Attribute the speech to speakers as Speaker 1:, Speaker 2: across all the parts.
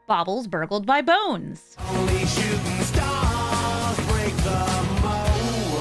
Speaker 1: Baubles burgled by Bones.
Speaker 2: Only shooting stars break the mold.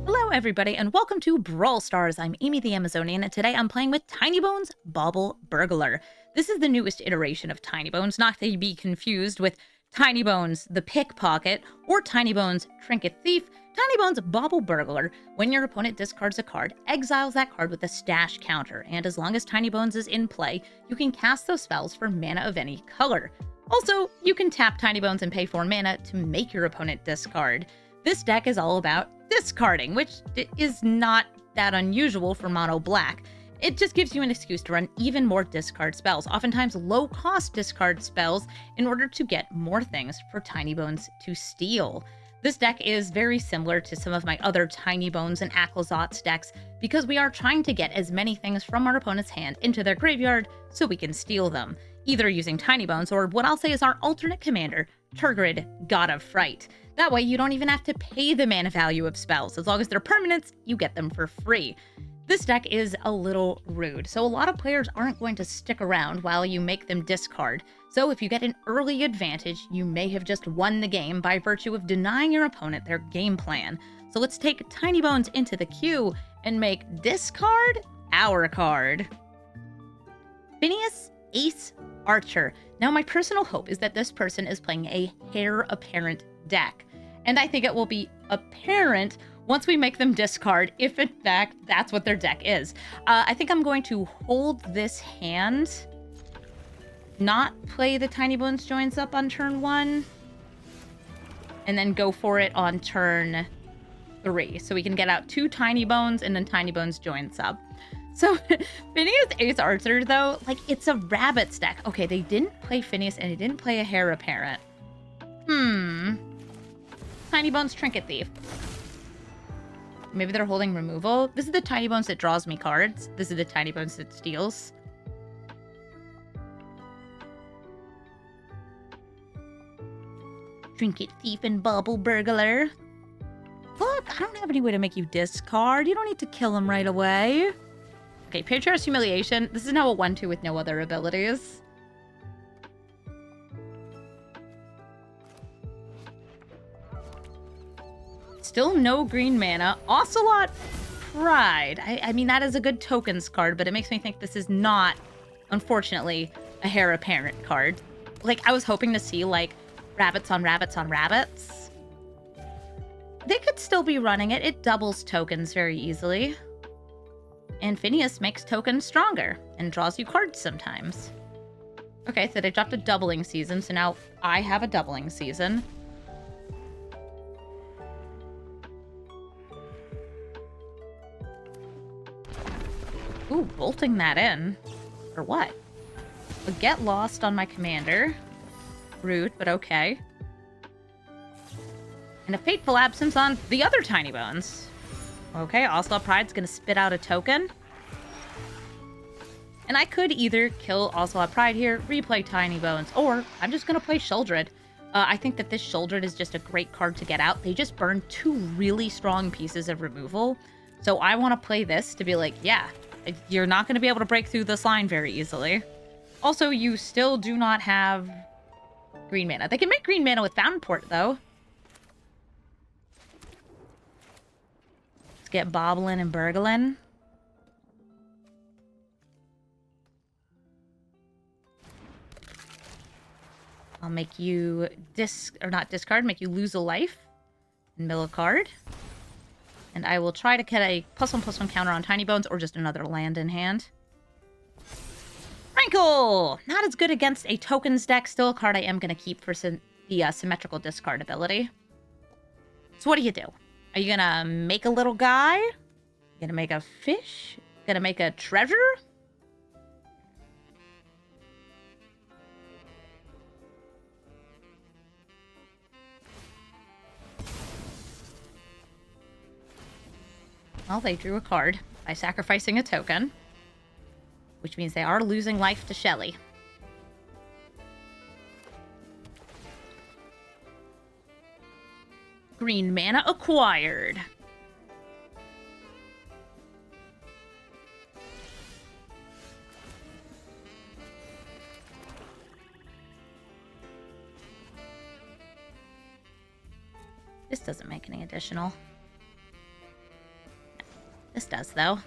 Speaker 1: Hello everybody and welcome to Brawl Stars. I'm Amy the Amazonian and today I'm playing with Tinybones Bauble Burglar. This is the newest iteration of Tinybones, not to be confused with Tinybones the Pickpocket or Tinybones Trinket Thief. Tinybones Bauble Burglar, when your opponent discards a card, exiles that card with a stash counter, and as long as Tinybones is in play, you can cast those spells for mana of any color. Also, you can tap Tinybones and pay 4 mana to make your opponent discard. This deck is all about discarding, which is not that unusual for mono black. It just gives you an excuse to run even more discard spells, oftentimes low-cost discard spells, in order to get more things for Tinybones to steal. This deck is very similar to some of my other Tinybones and Aclazotz decks because we are trying to get as many things from our opponent's hand into their graveyard so we can steal them, either using Tinybones or what I'll say is our alternate commander, Turgid, God of Fright. That way you don't even have to pay the mana value of spells. As long as they're permanents, you get them for free. This deck is a little rude, so a lot of players aren't going to stick around while you make them discard. So if you get an early advantage, you may have just won the game by virtue of denying your opponent their game plan. So let's take Tinybones into the queue and make discard our card. Phineas Ace Archer. Now my personal hope is that this person is playing a heir apparent deck. And I think it will be apparent once we make them discard, if in fact that's what their deck is. I think I'm going to hold this hand, not play the Tinybones Joins Up on turn 1, and then go for it on turn 3. So we can get out 2 Tinybones and then Tinybones Joins Up. So Phineas Ace Archer, though, like, it's a Rabbits deck. Okay, they didn't play Phineas and they didn't play a Heir Apparent. Tinybones Trinket Thief. Maybe they're holding removal. This is the Tinybones that draws me cards. This is the Tinybones that steals. Trinket Thief and Bauble Burglar. Look, I don't have any way to make you discard. You don't need to kill him right away. Okay, Patriarch's Humiliation. This is now a 1/2 with no other abilities. Still no green mana. Ocelot Pride. I mean, that is a good tokens card, but it makes me think this is not, unfortunately, a Heir Apparent card. Like, I was hoping to see, like, rabbits on rabbits on rabbits. They could still be running it. It doubles tokens very easily. And Phineas makes tokens stronger and draws you cards sometimes. Okay, so they dropped a doubling season, so now I have a doubling season. Ooh, bolting that in. For what? A Get Lost on my commander. Rude, but okay. And a Fateful Absence on the other Tinybones. Okay, Ocelot Pride's gonna spit out a token. And I could either kill Ocelot Pride here, replay Tinybones, or I'm just gonna play Sheoldred. I think that this Sheoldred is just a great card to get out. They just burn 2 really strong pieces of removal. So I want to play this to be like, yeah, you're not going to be able to break through this line very easily. Also, you still do not have green mana. They can make green mana with Fountain Port, though. Let's get Baublin and Burglin. I'll make you make you lose a life and mill a card. And I will try to get a +1/+1 counter on Tinybones or just another land in hand. Rankle! Not as good against a tokens deck. Still a card I am going to keep for the symmetrical discard ability. So what do? Are you going to make a little guy? Going to make a fish? Going to make a treasure? Well, they drew a card by sacrificing a token, which means they are losing life to Shelly. Green mana acquired. doesn't make any additional. This does, though.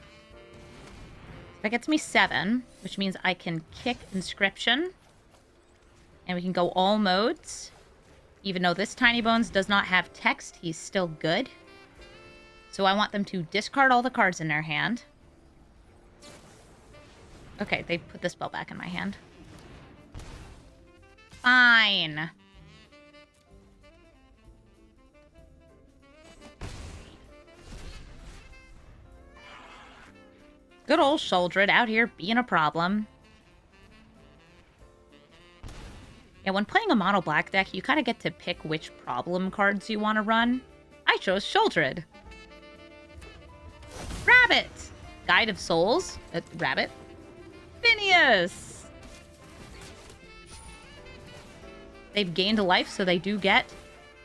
Speaker 1: That gets me 7, which means I can kick Inscription. And we can go all modes. Even though this Tinybones does not have text, he's still good. So I want them to discard all the cards in their hand. Okay, they put the spell back in my hand. Fine. Good old Sheoldred out here being a problem. Yeah, when playing a mono black deck, you kind of get to pick which problem cards you want to run. I chose Sheoldred. Rabbit! Guide of Souls. Rabbit. Phineas! They've gained a life, so they do get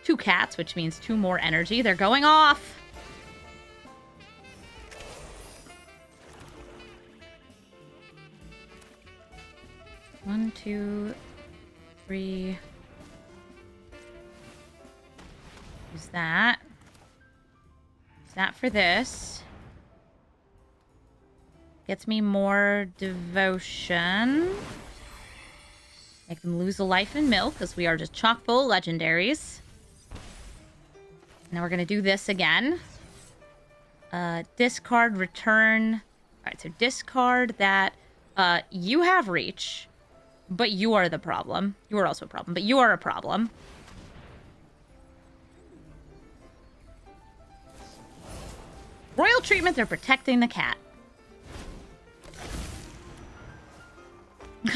Speaker 1: 2 cats, which means 2 more energy. They're going off! One, two, 3. Use that. Use that for this. Gets me more devotion. Make them lose a life in milk, because we are just chock full of legendaries. Now we're going to do this again. Discard, return. Alright, so discard that. You have reach. But you are the problem. You are also a problem, but you are a problem. Royal treatment, they're protecting the cat.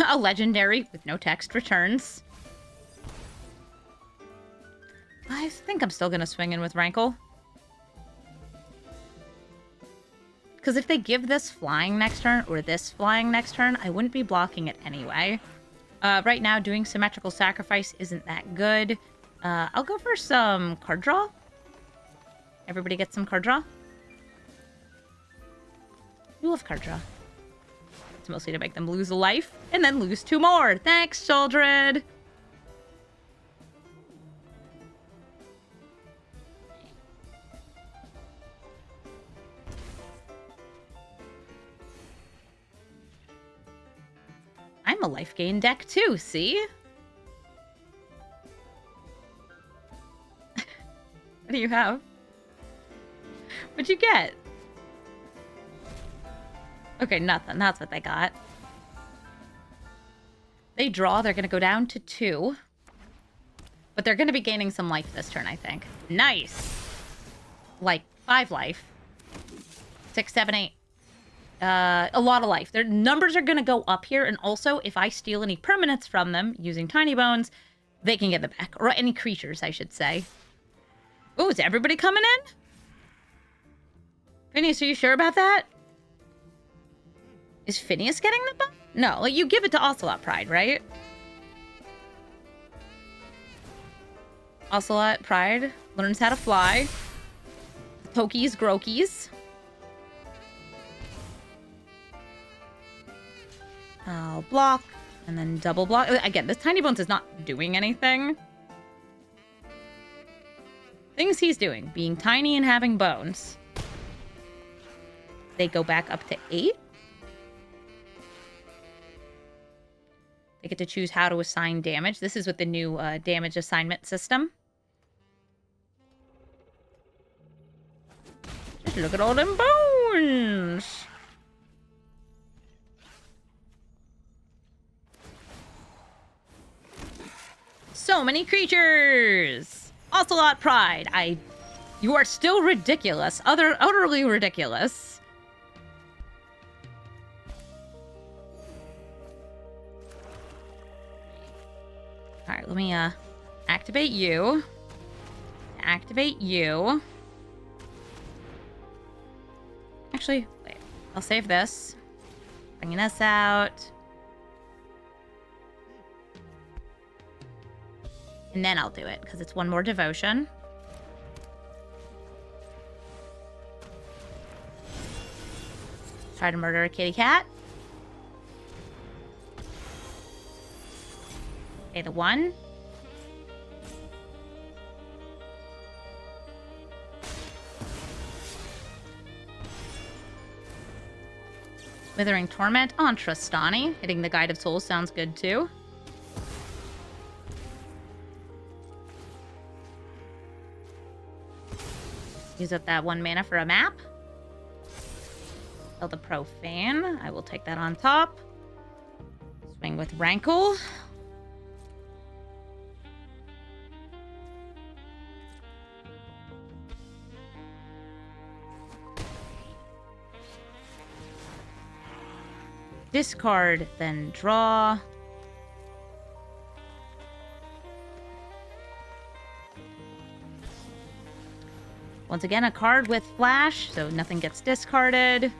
Speaker 1: A legendary with no text returns. I think I'm still going to swing in with Rankle. Because if they give this flying next turn, or this flying next turn, I wouldn't be blocking it anyway. Right now, doing Symmetrical Sacrifice isn't that good. I'll go for some card draw. Everybody get some card draw. You love card draw. It's mostly to make them lose a life, and then lose 2 more. Thanks, Sheoldred! I'm a life gain deck too, see? What do you have? What'd you get? Okay, nothing. That's what they got. They draw. They're going to go down to 2. But they're going to be gaining some life this turn, I think. Nice. Like 5 life. 6, 7, 8. A lot of life. Their numbers are going to go up here, and also, if I steal any permanents from them using Tinybones, they can get them back. Or any creatures, I should say. Oh, is everybody coming in? Phineas, are you sure about that? Is Phineas getting the buff? No, like, you give it to Ocelot Pride, right? Ocelot Pride learns how to fly. Pokies, Grokies. I'll block, and then double block. Again, this Tinybones is not doing anything. Things he's doing, being tiny and having bones. They go back up to 8. They get to choose how to assign damage. This is with the new damage assignment system. Just look at all them bones! So many creatures! Ocelot Pride, you are still ridiculous. Utterly ridiculous. Alright, let me, activate you. Activate you. Actually, wait. I'll save this. Bringing this out. And then I'll do it, because it's 1 more devotion. Try to murder a kitty cat. Okay, the 1. Withering Torment on Tristani. Hitting the Guide of Souls sounds good too. Use up that 1 mana for a map. Kill the Profane. I will take that on top. Swing with Rankle. Discard, then draw. Once again, a card with flash, so nothing gets discarded.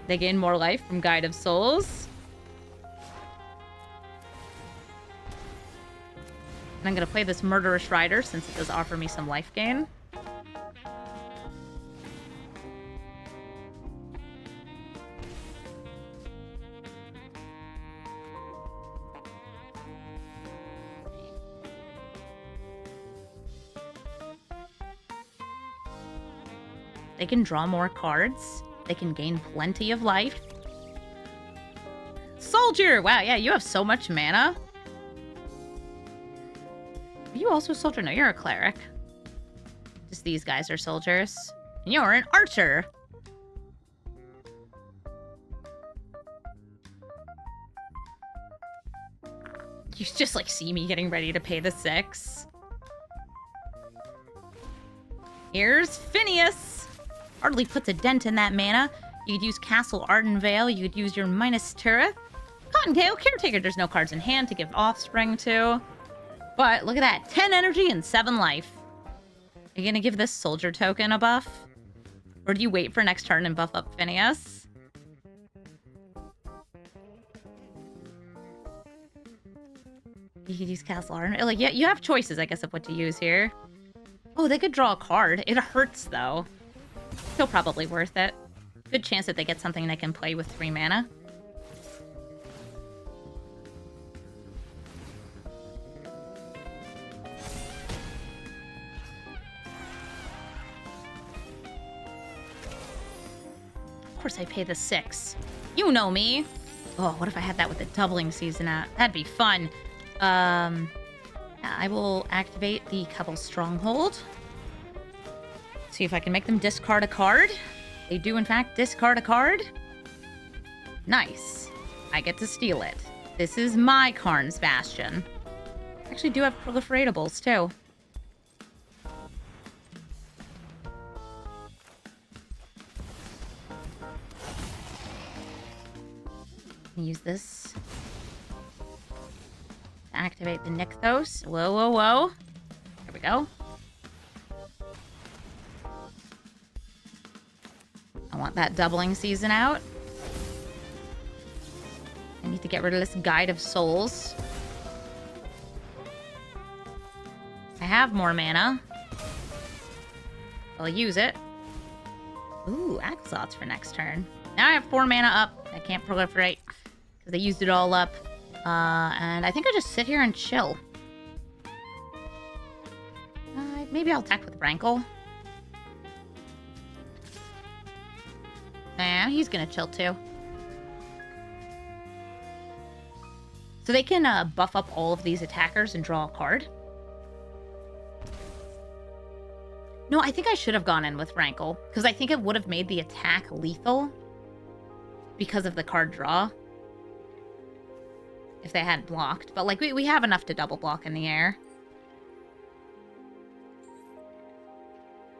Speaker 1: They gain more life from Guide of Souls. And I'm going to play this Murderous Rider since it does offer me some life gain. They can draw more cards. They can gain plenty of life. Soldier! Wow, yeah, you have so much mana. Are you also a soldier? No, you're a cleric. Just these guys are soldiers. And you're an archer. You just, like, see me getting ready to pay the 6. Here's Phineas. Hardly puts a dent in that mana. You could use Castle Ardenvale. You could use your Minas Tirith. Cottontail, Caretaker. There's no cards in hand to give offspring to. But look at that. 10 energy and 7 life. Are you going to give this soldier token a buff? Or do you wait for next turn and buff up Phineas? You could use Castle Ardenvale. Like, yeah, you have choices, I guess, of what to use here. Oh, they could draw a card. It hurts, though. Still probably worth it. Good chance that they get something they can play with 3 mana. Of course I pay the 6. You know me. Oh, what if I had that with the doubling season out? That'd be fun. Yeah, I will activate the Couple Stronghold. See if I can make them discard a card. They do, in fact, discard a card. Nice. I get to steal it. This is my Karn's Bastion. I actually do have proliferatables, too. Use this to activate the Nykthos. Whoa, whoa, whoa. There we go. I want that doubling season out. I need to get rid of this Guide of Souls. I have more mana. I'll use it. Ooh, Axots for next turn. Now I have 4 mana up. I can't proliferate because they used it all up. And I think I just sit here and chill. Maybe I'll attack with Rankle. Nah, he's gonna chill too. So they can buff up all of these attackers and draw a card. No, I think I should have gone in with Rankle, because I think it would have made the attack lethal because of the card draw. If they hadn't blocked. But, like, we have enough to double block in the air.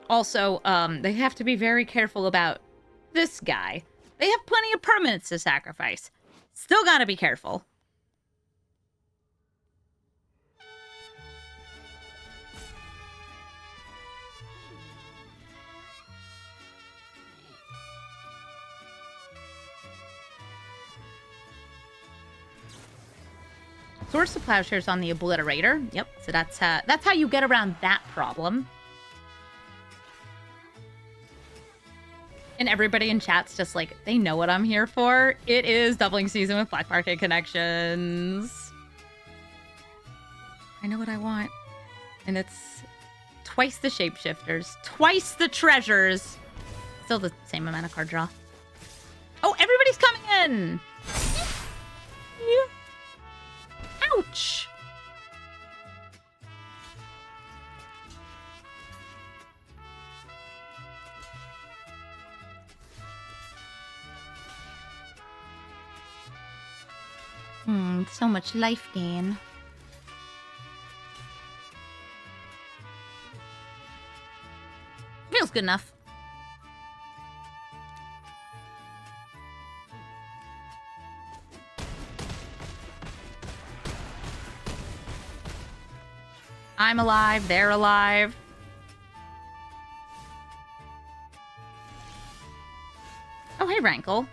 Speaker 1: Also, they have to be very careful about this guy. They have plenty of permanents to sacrifice. Still gotta be careful. Source of Plowshares on the Obliterator. Yep, so that's how you get around that problem. And everybody in chat's just like, they know what I'm here for. It is doubling season with Black Market Connections. I know what I want. And it's twice the shapeshifters, twice the treasures. Still the same amount of card draw. Oh, everybody's coming in! Ouch! So much life gain. Feels good enough. I'm alive, they're alive. Oh, hey, Rankle.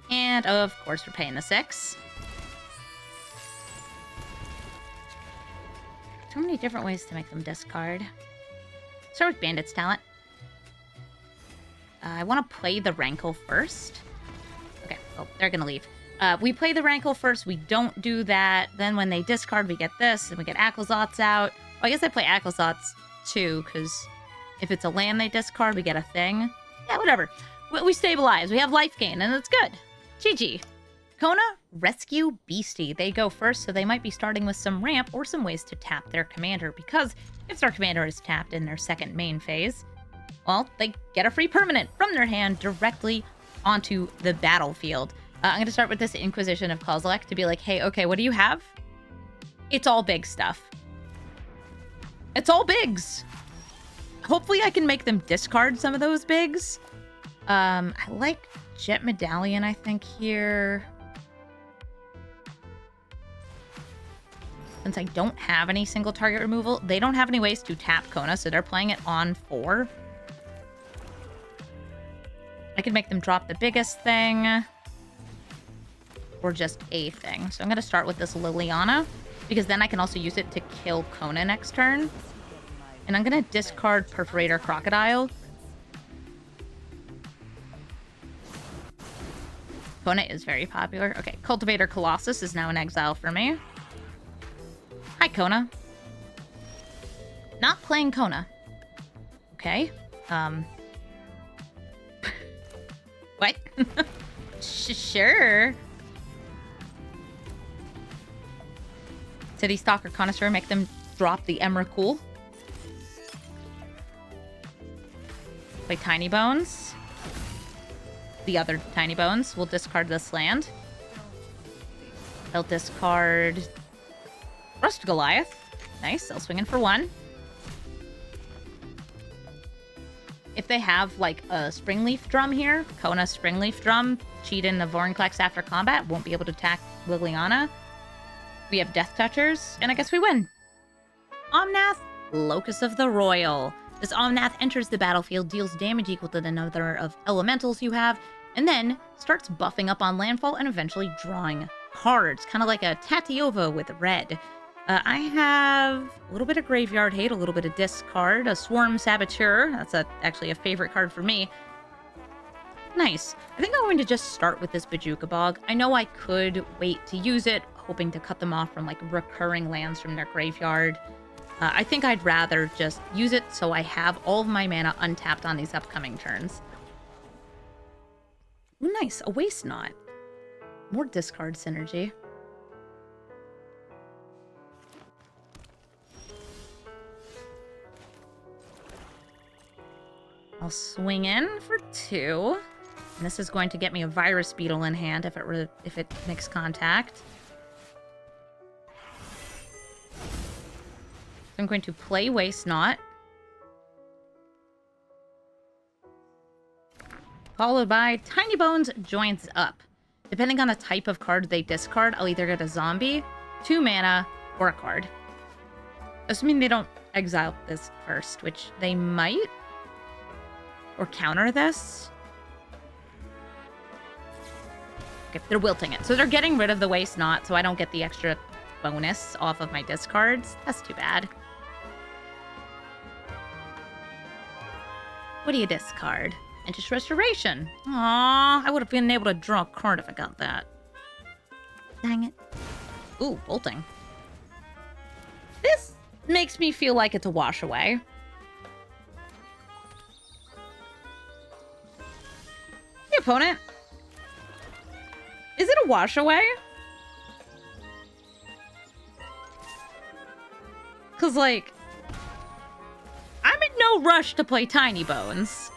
Speaker 1: And, of course, we're paying the 6. So many different ways to make them discard. Start with Bandit's talent. I want to play the Rankle first. Okay, oh, they're going to leave. We play the Rankle first. We don't do that. Then when they discard, we get this, and we get Acklezotz out. Well, I guess I play Acklezotz too, because if it's a land they discard, we get a thing. Yeah, whatever. We stabilize. We have life gain, and it's good. GG. Kona, Rescue, Beastie. They go first, so they might be starting with some ramp or some ways to tap their commander, because if their commander is tapped in their second main phase, well, they get a free permanent from their hand directly onto the battlefield. I'm going to start with this Inquisition of Kozilek to be like, hey, okay, what do you have? It's all big stuff. It's all bigs. Hopefully I can make them discard some of those bigs. I like Jet Medallion, I think, here. Since I don't have any single target removal, they don't have any ways to tap Kona, so they're playing it on 4. I could make them drop the biggest thing. Or just a thing. So I'm going to start with this Liliana, because then I can also use it to kill Kona next turn. And I'm going to discard Perforator Crocodile. Kona is very popular. Okay, Cultivator Colossus is now in exile for me. Hi, Kona. Not playing Kona. Okay. What? Sure. City Stalker Connoisseur, make them drop the Emrakul. Play Tinybones. The other Tinybones will discard this land. They'll discard Rust Goliath. Nice, they'll swing in for 1. If they have, like, a Springleaf Drum here, Kona Springleaf Drum, cheat in the Vorinclex after combat, won't be able to attack Liliana. We have Death Touchers, and I guess we win. Omnath, Locus of the Royal. This Omnath enters the battlefield, deals damage equal to the number of elementals you have, and then starts buffing up on landfall and eventually drawing cards. Kind of like a Tatiova with red. I have a little bit of Graveyard Hate, a little bit of Discard, a Swarm Saboteur. That's actually a favorite card for me. Nice. I think I'm going to just start with this Bojuka Bog. I know I could wait to use it, hoping to cut them off from like recurring lands from their graveyard. I think I'd rather just use it so I have all of my mana untapped on these upcoming turns. Ooh, nice. A Waste Knot. More discard synergy. I'll swing in for 2. And this is going to get me a Virus Beetle in hand if it makes contact. So I'm going to play Waste Knot. Followed by Tinybones joins up. Depending on the type of card they discard, I'll either get a zombie, 2 mana, or a card. Assuming they don't exile this first, which they might. Or counter this. Okay, they're wilting it. So they're getting rid of the Waste Knot, so I don't get the extra bonus off of my discards. That's too bad. What do you discard? Interest Restoration. Aww, I would have been able to draw a card if I got that. Dang it. Ooh, bolting. This makes me feel like it's a wash away. Opponent? Is it a wash away? Because, like, I'm in no rush to play Tinybones.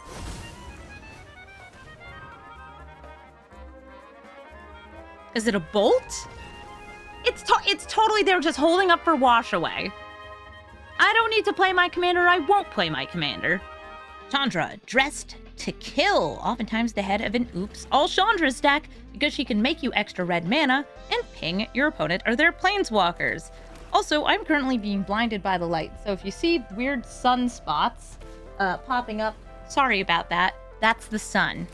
Speaker 1: Is it a bolt? It's totally there just holding up for wash away. I don't need to play my commander. I won't play my commander. Chandra, dressed to kill. Oftentimes the head of an Oops All Chandra's deck because she can make you extra red mana and ping your opponent or their planeswalkers. Also, I'm currently being blinded by the light, so if you see weird sun spots popping up, sorry about that. That's the sun.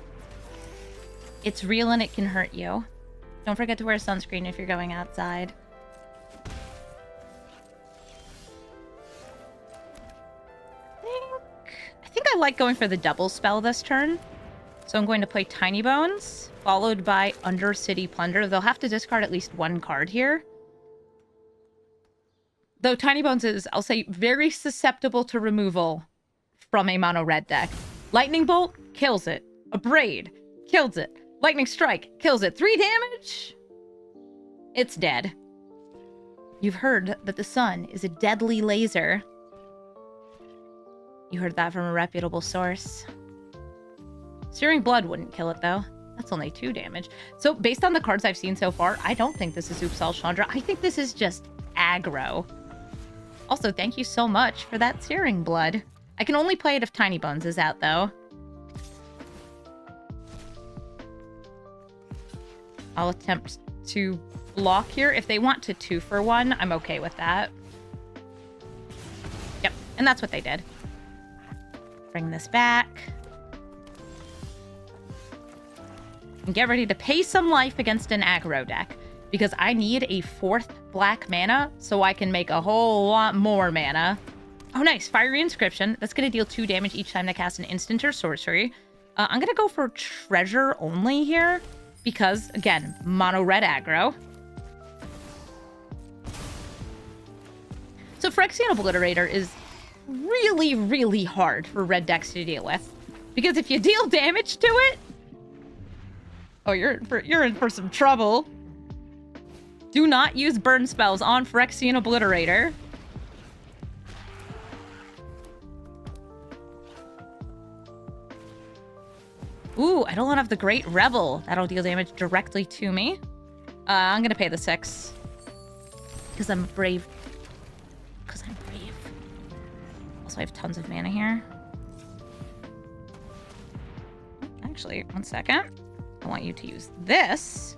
Speaker 1: It's real and it can hurt you. Don't forget to wear sunscreen if you're going outside. I think I like going for the double spell this turn. So I'm going to play Tinybones, followed by Undercity Plunder. They'll have to discard at least one card here. Though Tinybones is, I'll say, very susceptible to removal from a mono red deck. Lightning Bolt kills it. Abrade kills it. Lightning Strike kills it. 3 damage? It's dead. You've heard that the sun is a deadly laser. You heard that from a reputable source. Searing Blood wouldn't kill it, though. That's only 2 damage. So, based on the cards I've seen so far, I don't think this is Oops All Chandra. I think this is just aggro. Also, thank you so much for that Searing Blood. I can only play it if Tinybones is out, though. I'll attempt to block here. If they want to 2-for-1, I'm okay with that. Yep, and that's what they did. Bring this back. And get ready to pay some life against an aggro deck. Because I need a 4th black mana so I can make a whole lot more mana. Oh, nice. Fiery Inscription. That's going to deal 2 damage each time they cast an instant or sorcery. I'm going to go for treasure only here. Because, again, mono red aggro. So Phyrexian Obliterator is really, really hard for red decks to deal with. Because if you deal damage to it... Oh, you're in for some trouble. Do not use burn spells on Phyrexian Obliterator. Ooh, I don't have the Great Rebel. That'll deal damage directly to me. I'm gonna pay the 6. Because I'm brave. Because I'm brave. Also, I have tons of mana here. Actually, 1 second. I want you to use this.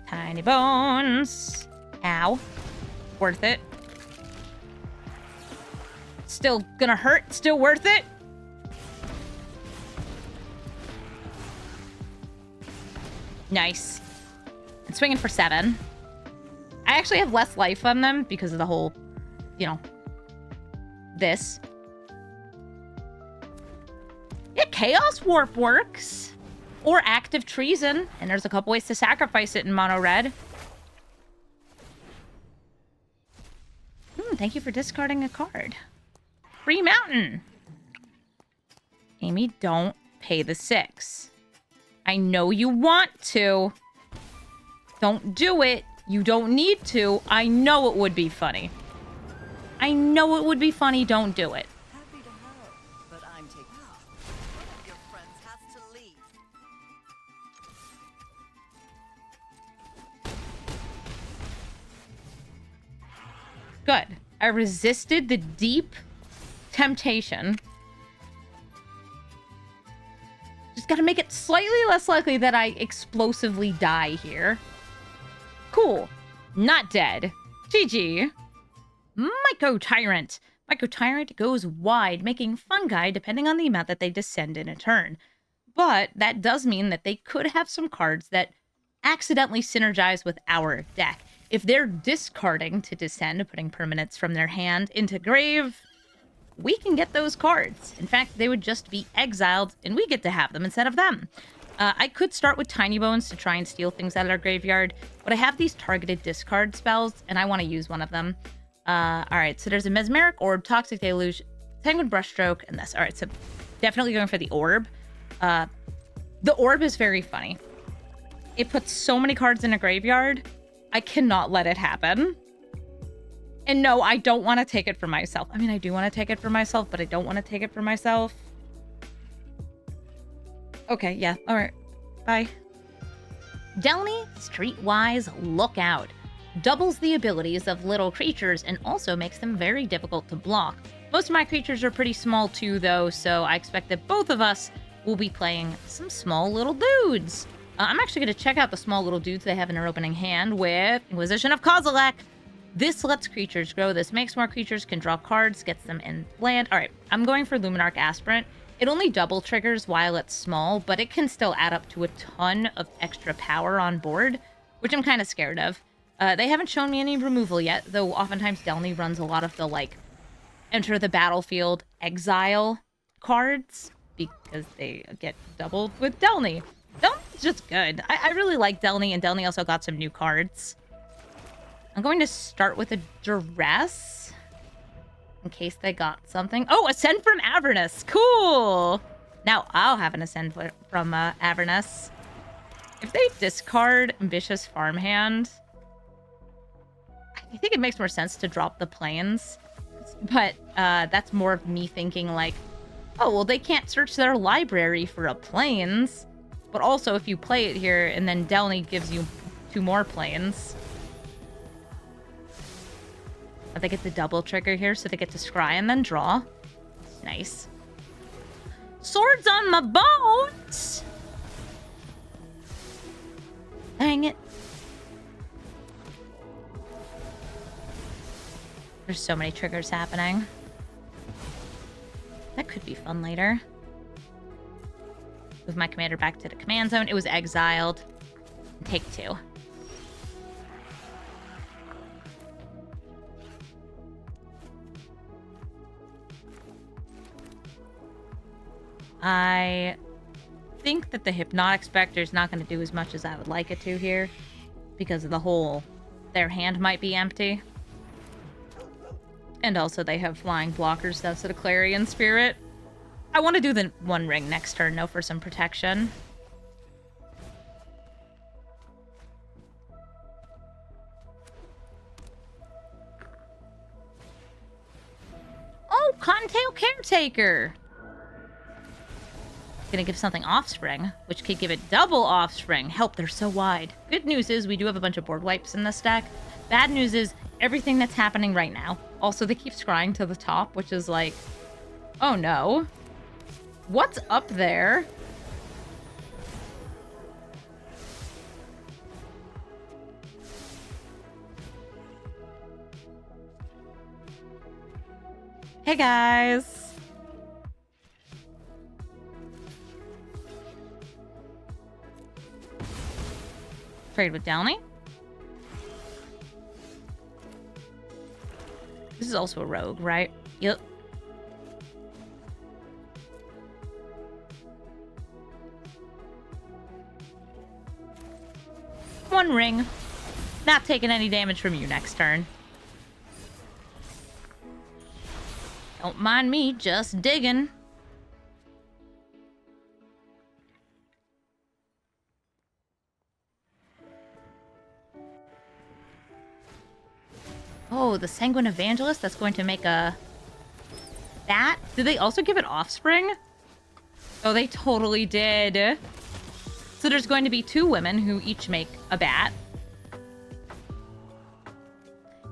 Speaker 1: Tinybones. Ow. Worth it. Still gonna hurt. Still worth it. Nice. And swinging for 7. I actually have less life on them because of the whole, you know, this. Yeah, Chaos Warp works. Or Active Treason. And there's a couple ways to sacrifice it in mono red. Thank you for discarding a card. Free Mountain. Amy, don't pay the 6. I know you want to. Don't do it. You don't need to. I know it would be funny. I know it would be funny. Don't do it.
Speaker 3: Happy to help, but I'm taking off. Your friends have to leave.
Speaker 1: Good. I resisted the deep temptation. Just gotta make it slightly less likely that I explosively die here. Cool. Not dead. GG. Myco Tyrant. Myco Tyrant goes wide, making fungi depending on the amount that they descend in a turn. But that does mean that they could have some cards that accidentally synergize with our deck. If they're discarding to descend, putting permanents from their hand into grave, we can get those cards. In fact, they would just be exiled, and we get to have them instead of them. I could start with Tinybones to try and steal things out of our graveyard, but I have these targeted discard spells, and I want to use one of them. Alright, so there's a Mesmeric Orb, Toxic Deluge, Sanguine Brushstroke and this. All right, so definitely going for the orb. The orb is very funny. It puts so many cards in a graveyard. I cannot let it happen. And no, I don't want to take it for myself. I mean, I do want to take it for myself, but I don't want to take it for myself. Okay, yeah. All right. Bye. Delny, Streetwise Lookout. Doubles the abilities of little creatures and also makes them very difficult to block. Most of my creatures are pretty small too, though, so I expect that both of us will be playing some small little dudes. I'm actually going to check out the small little dudes they have in their opening hand with Inquisition of Kozilek. This lets creatures grow. This makes more creatures, can draw cards, gets them in land. All right, I'm going for Luminarch Aspirant. It only double triggers while it's small, but it can still add up to a ton of extra power on board, which I'm kind of scared of. They haven't shown me any removal yet, though oftentimes Delny runs a lot of the, like, enter the battlefield exile cards because they get doubled with Delny. Delny's just good. I really like Delny, and Delny also got some new cards. I'm going to start with a Duress in case they got something. Oh, Ascend from Avernus. Cool. Now I'll have an Ascend from Avernus. If they discard Ambitious Farmhand, I think it makes more sense to drop the plains. But that's more of me thinking like, oh, well, they can't search their library for a plains. But also, if you play it here, and then Delny gives you 2 more plains. They get the double trigger here, so they get to scry and then draw. Nice. Swords on my bones! Dang it. There's so many triggers happening. That could be fun later. Move my commander back to the command zone. It was exiled. Take 2. I think that the Hypnotic Spectre is not going to do as much as I would like it to here because of the whole their hand might be empty. And also they have flying blockers, that's the Clarion Spirit. I want to do the One Ring next turn, though, for some protection. Oh, Cottontail Caretaker! Gonna give something Offspring, which could give it double Offspring. Help, they're so wide. Good news is we do have a bunch of board wipes in this deck. Bad news is everything that's happening right now. Also, they keep scrying to the top, which is like, oh no. What's up there? Hey guys. Trade with Delny. This is also a rogue, right? Yep. One ring. Not taking any damage from you next turn. Don't mind me, just digging. Oh, the Sanguine Evangelist, that's going to make a bat. Did they also give it Offspring? Oh, they totally did. So there's going to be 2 women who each make a bat.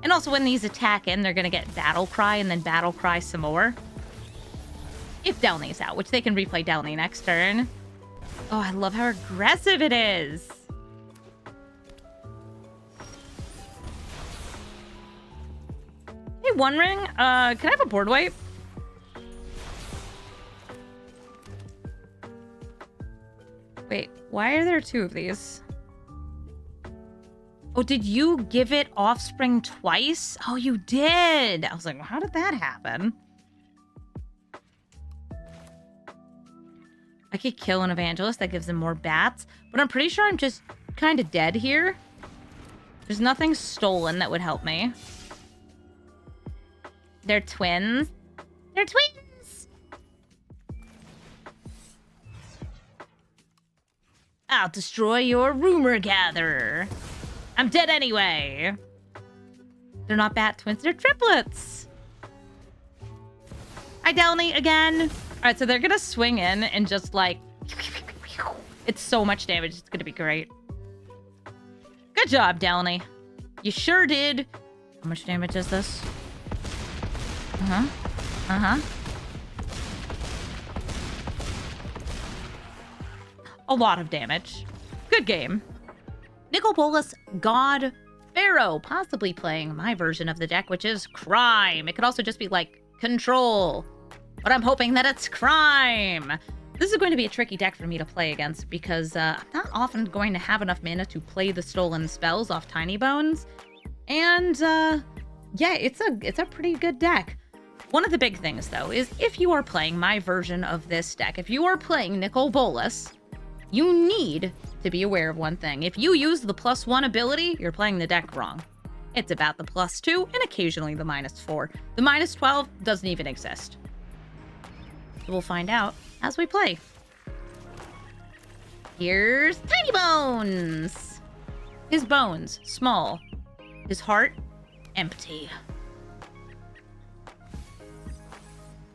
Speaker 1: And also when these attack in, they're going to get Battle Cry and then Battle Cry some more. If Delny's out, which they can replay Delny next turn. Oh, I love how aggressive it is. Hey, One Ring, can I have a board wipe? Wait, why are there 2 of these? Oh, did you give it Offspring twice? Oh, you did. I was like, well, how did that happen? I could kill an Evangelist. That gives them more bats. But I'm pretty sure I'm just kind of dead here. There's nothing stolen that would help me. They're twins. They're twins! I'll destroy your rumor gatherer. I'm dead anyway. They're not bat twins, they're triplets. Hi, Delny, again. All right, so they're gonna swing in and just like... It's so much damage, it's gonna be great. Good job, Delny. You sure did. How much damage is this? Uh-huh. Uh-huh. A lot of damage. Good game. Nicol Bolas, God Pharaoh, possibly playing my version of the deck, which is Crime. It could also just be like Control, but I'm hoping that it's Crime. This is going to be a tricky deck for me to play against because I'm not often going to have enough mana to play the stolen spells off Tinybones. And yeah, it's a pretty good deck. One of the big things though is if you are playing my version of this deck, if you are playing Nicol Bolas, you need to be aware of one thing. If you use the +1 ability, you're playing the deck wrong. It's about the +2 and occasionally the -4. The -12 doesn't even exist. So we'll find out as we play. Here's Tinybones. His bones, small. His heart, empty.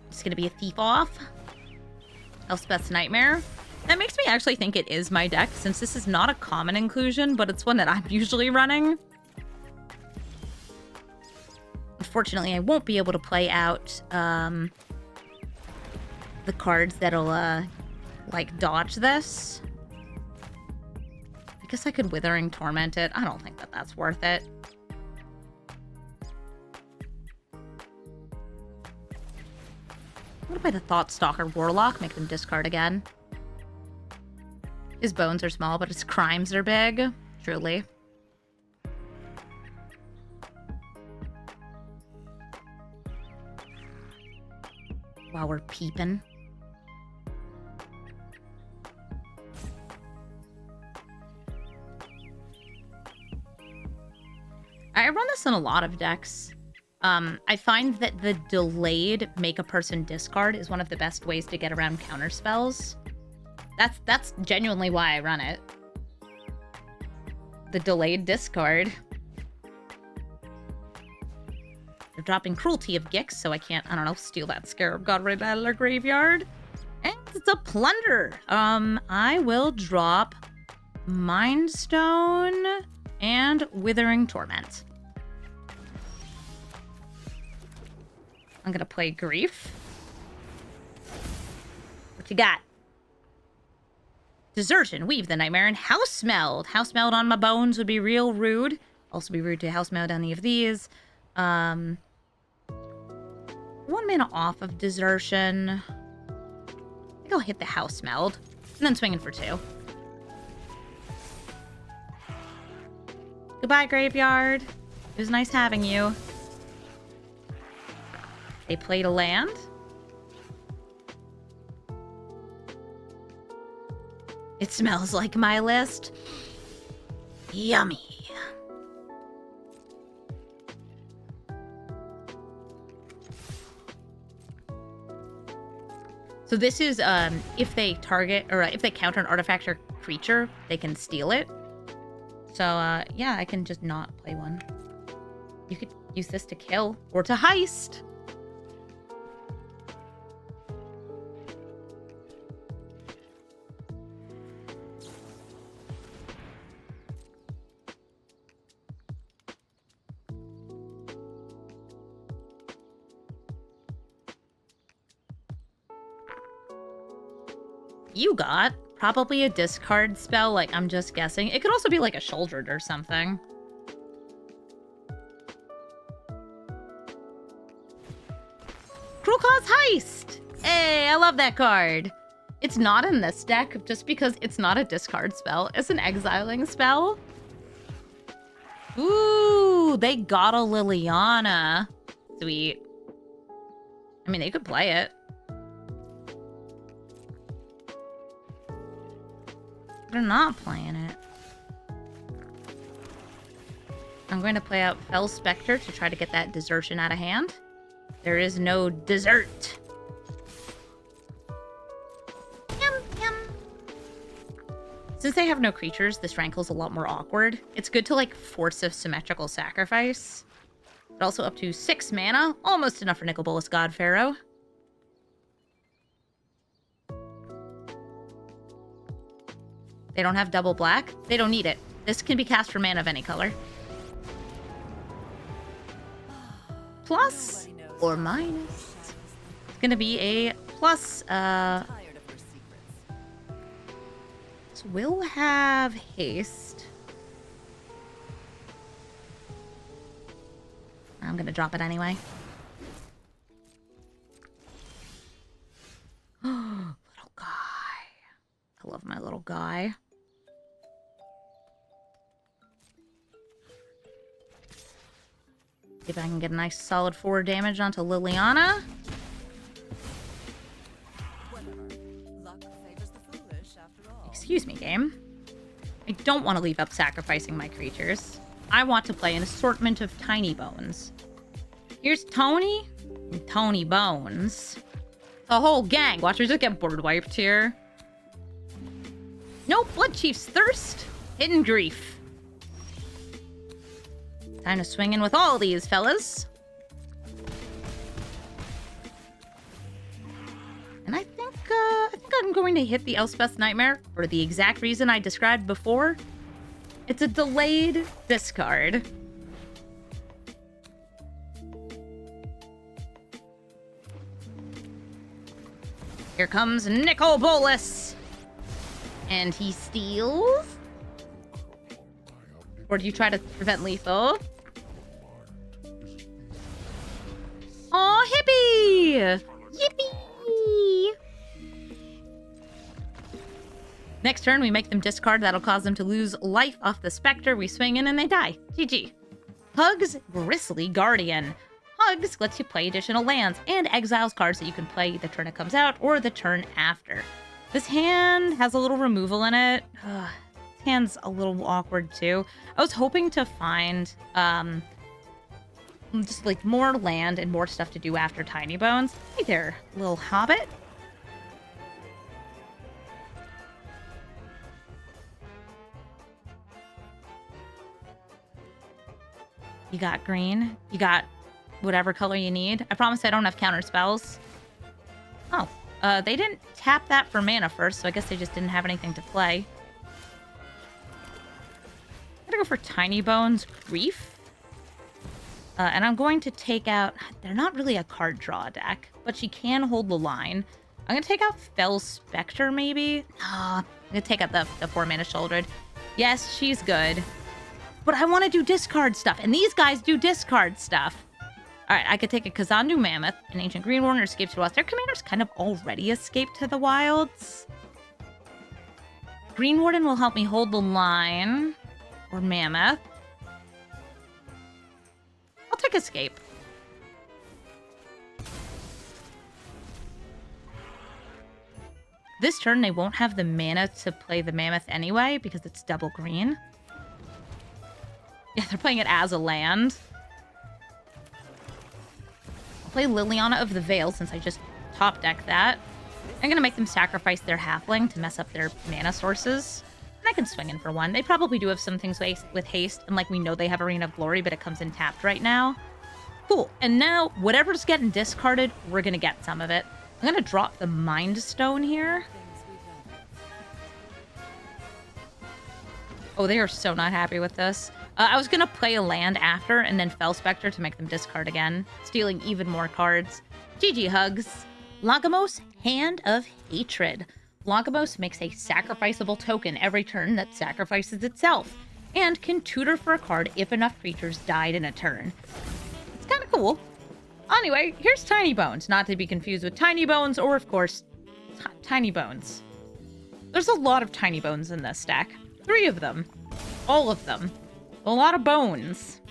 Speaker 1: It's gonna be a thief off. Elspeth's Nightmare. That makes me actually think it is my deck, since this is not a common inclusion, but it's one that I'm usually running. Unfortunately, I won't be able to play out the cards that'll, like, dodge this. I guess I could Withering Torment it. I don't think that that's worth it. What about the Thoughtstalker Warlock? Make them discard again. His bones are small, but his crimes are big. Truly. While we're peeping. I run this in a lot of decks. I find that the delayed make a person discard is one of the best ways to get around counter spells. That's genuinely why I run it. The delayed discard. They're dropping Cruelty of Gix, so I can't, I don't know, steal that Scarab God right out of their graveyard. And it's a Plunder. I will drop Mind Stone and Withering Torment. I'm gonna play Grief. What you got? Desertion, Weave the Nightmare, and Housemeld. Housemeld on my bones would be real rude. Also be rude to Housemeld any of these. 1 mana off of Desertion. I think I'll hit the Housemeld. And then swing in for 2. Goodbye, Graveyard. It was nice having you. They played a land. It smells like my list. Yummy. So this is if they target or if they counter an artifact or creature, they can steal it. So yeah, I can just not play one. You could use this to kill or to heist. You got probably a discard spell, like I'm just guessing. It could also be like a Shouldered or something. Cruel Claw's Heist! Hey, I love that card. It's not in this deck just because it's not a discard spell. It's an exiling spell. Ooh, they got a Liliana. Sweet. I mean, they could play it. They're not playing it. I'm going to play out Fell Spectre to try to get that Desertion out of hand. There is no dessert. Yum, yum. Since they have no creatures, this Rankle's a lot more awkward. It's good to, like, force a symmetrical sacrifice. But also up to 6 mana. Almost enough for Nicol Bolas God Pharaoh. They don't have double black. They don't need it. This can be cast for mana of any color. Plus or minus. It's gonna be a plus.
Speaker 3: Tired of her secrets.
Speaker 1: So we'll have haste. I'm gonna drop it anyway. Little guy. I love my little guy. See if I can get a nice solid 4 damage onto Liliana.
Speaker 3: Whatever. Luck favors the foolish after all.
Speaker 1: Excuse me, game. I don't want to leave up sacrificing my creatures. I want to play an assortment of Tinybones. Here's Tony and Tinybones. The whole gang. Watch her just get board wiped here. No Blood Chief's Thirst. Hidden Grief. Time to swing in with all these fellas. And I think I'm going to hit the Elspeth's Nightmare for the exact reason I described before. It's a delayed discard. Here comes Nicol Bolas. And he steals. Or do you try to prevent lethal? Aw, hippie! Yippee! Next turn, we make them discard. That'll cause them to lose life off the Spectre. We swing in and they die. GG. Hugs Bristly Guardian. Hugs lets you play additional lands and exiles cards that you can play the turn it comes out or the turn after. This hand has a little removal in it. Ugh, this hand's a little awkward too. I was hoping to find just like more land and more stuff to do after Tinybones. Hey there, little hobbit. You got green. You got whatever color you need. I promise I don't have counter spells. Oh, they didn't tap that for mana first, so I guess they just didn't have anything to play. I'm gonna go for Tinybones Grief. And I'm going to take out... They're not really a card draw deck, but she can hold the line. I'm going to take out Fell Spectre, maybe? I'm going to take out the 4-mana Shouldered. Yes, she's good. But I want to do discard stuff, and these guys do discard stuff. Alright, I could take a Kazandu Mammoth, an Ancient Green Warden, or Escape to the Wilds. Their commanders kind of already escaped to the wilds. Green Warden will help me hold the line. Or Mammoth. I'll take Escape. This turn, they won't have the mana to play the Mammoth anyway, because it's double green. Yeah, they're playing it as a land. I'll play Liliana of the Veil, since I just top deck that. I'm going to make them sacrifice their halfling to mess up their mana sources. And I can swing in for one. They probably do have some things with haste, and like we know they have Arena of Glory, but it comes in tapped right now. Cool. And now, whatever's getting discarded, we're going to get some of it. I'm going to drop the Mind Stone here. Oh, they are so not happy with this. I was going to play a land after and then Fell Spectre to make them discard again, stealing even more cards. GG hugs. Lagomos, Hand of Hatred. Lagomos makes a sacrificable token every turn that sacrifices itself, and can tutor for a card if enough creatures died in a turn. It's kind of cool. Anyway, here's Tinybones, not to be confused with Tinybones or, of course, Tinybones. There's a lot of Tinybones in this deck. 3 of them. All of them. A lot of bones.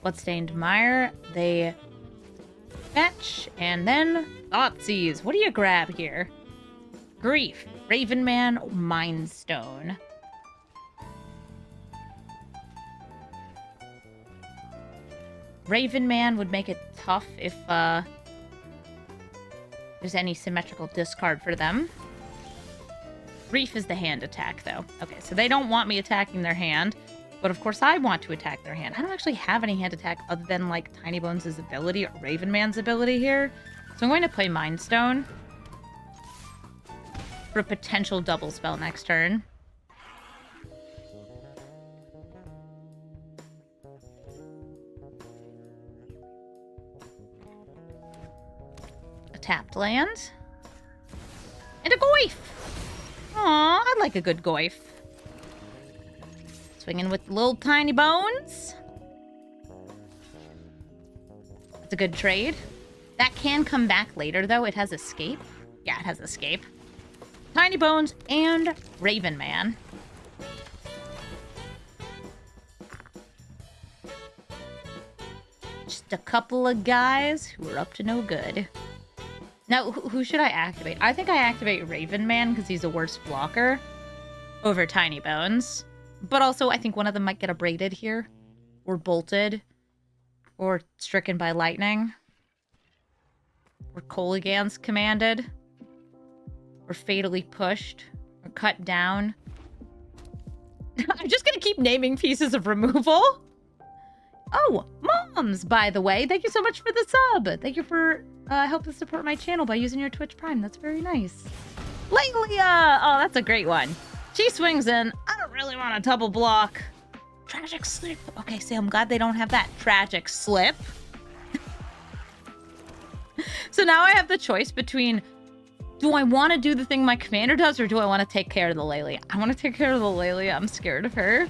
Speaker 1: Bloodstained Mire. They fetch, and then Thoughtseize. What do you grab here? Grief. Ravenman, Mind Stone. Ravenman would make it tough if there's any symmetrical discard for them. Brief is the hand attack, though. Okay, so they don't want me attacking their hand, but of course I want to attack their hand. I don't actually have any hand attack other than, like, Tinybones' ability or Raven Man's ability here. So I'm going to play Mind Stone for a potential double spell next turn. A tapped land. And a Goif! Aw, I like a good Goif. Swinging with little Tinybones. That's a good trade. That can come back later, though. It has escape. Yeah, it has escape. Tinybones and Raven Man. Just a couple of guys who are up to no good. Now, who should I activate? I think I activate Raven Man because he's a worse blocker over Tinybones. But also, I think one of them might get abraded here. Or bolted. Or stricken by lightning. Or Kolaghan's commanded. Or fatally pushed. Or cut down. I'm just going to keep naming pieces of removal. Oh, Moms, by the way. Thank you so much for the sub. Thank you for helping support my channel by using your Twitch Prime. That's very nice. Lelia! Oh, that's a great one. She swings in. I don't really want a double block. Tragic Slip. Okay, see, I'm glad they don't have that. Tragic Slip. So now I have the choice between, do I want to do the thing my commander does, or do I want to take care of the Lelia? I want to take care of the Lelia. I'm scared of her.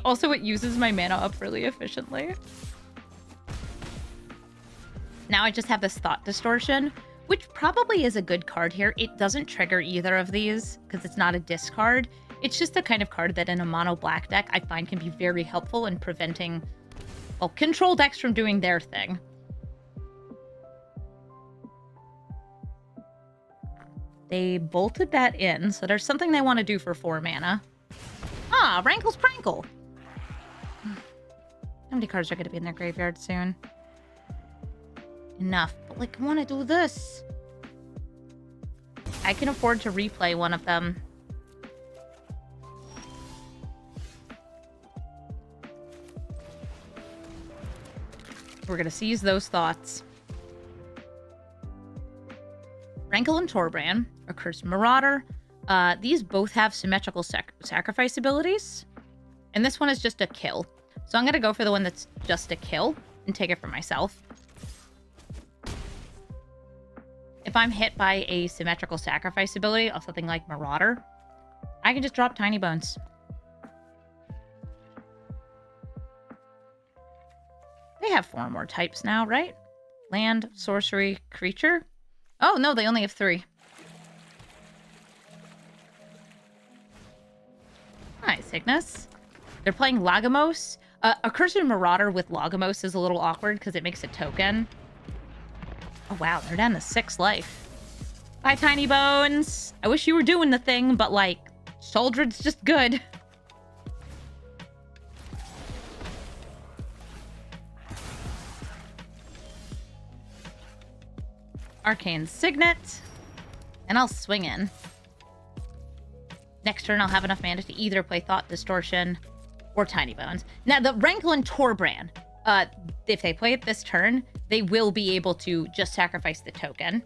Speaker 1: Also, it uses my mana up really efficiently. Now I just have this Thought Distortion, which probably is a good card here. It doesn't trigger either of these because it's not a discard. It's just the kind of card that in a mono black deck I find can be very helpful in preventing, well, control decks from doing their thing. They bolted that in, so there's something they want to do for 4 mana. Ah, Rankle's Prankle. How many cards are going to be in their graveyard soon? Enough. But, like, I want to do this. I can afford to replay one of them. We're going to seize those thoughts. Rankle and Torbrand, a Cursed Marauder. These both have symmetrical sacrifice abilities. And this one is just a kill. So I'm going to go for the one that's just a kill and take it for myself. If I'm hit by a symmetrical sacrifice ability of something like Marauder, I can just drop Tinybones. They have 4 more types now, right? Land, sorcery, creature. Oh, no, they only have 3. Nice, Cygnus. They're playing Lagomos. A Cursed Marauder with Lagomos is a little awkward because it makes a token. Oh, wow, they're down to 6 life. Bye, Tinybones. I wish you were doing the thing, but, like, Soldred's just good. Arcane Signet. And I'll swing in. Next turn, I'll have enough mana to either play Thought Distortion or Tinybones. Now, the Rankle and Torbrand, if they play it this turn, they will be able to just sacrifice the token.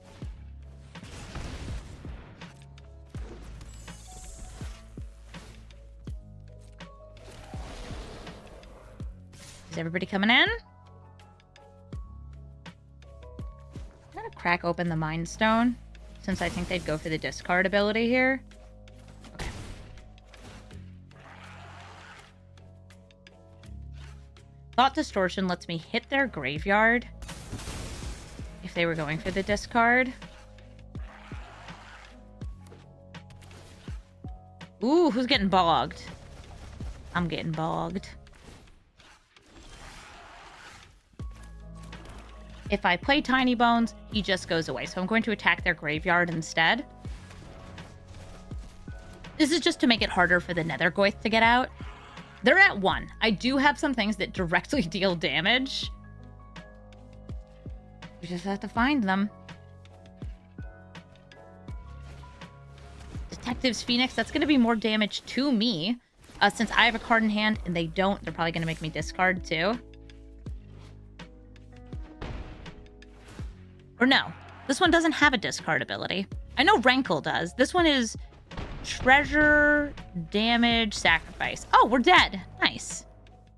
Speaker 1: Is everybody coming in? I'm gonna crack open the Mind Stone, since I think they'd go for the discard ability here. Okay. Thought Distortion lets me hit their graveyard if they were going for the discard. Ooh, who's getting bogged? I'm getting bogged. If I play Tinybones, he just goes away. So I'm going to attack their graveyard instead. This is just to make it harder for the Nethergoyf to get out. They're at 1. I do have some things that directly deal damage. We just have to find them. Detective's Phoenix, that's going to be more damage to me. Since I have a card in hand and they don't, they're probably going to make me discard too. Or no, this one doesn't have a discard ability. I know Rankle does. This one is treasure, damage, sacrifice. Oh, we're dead. Nice.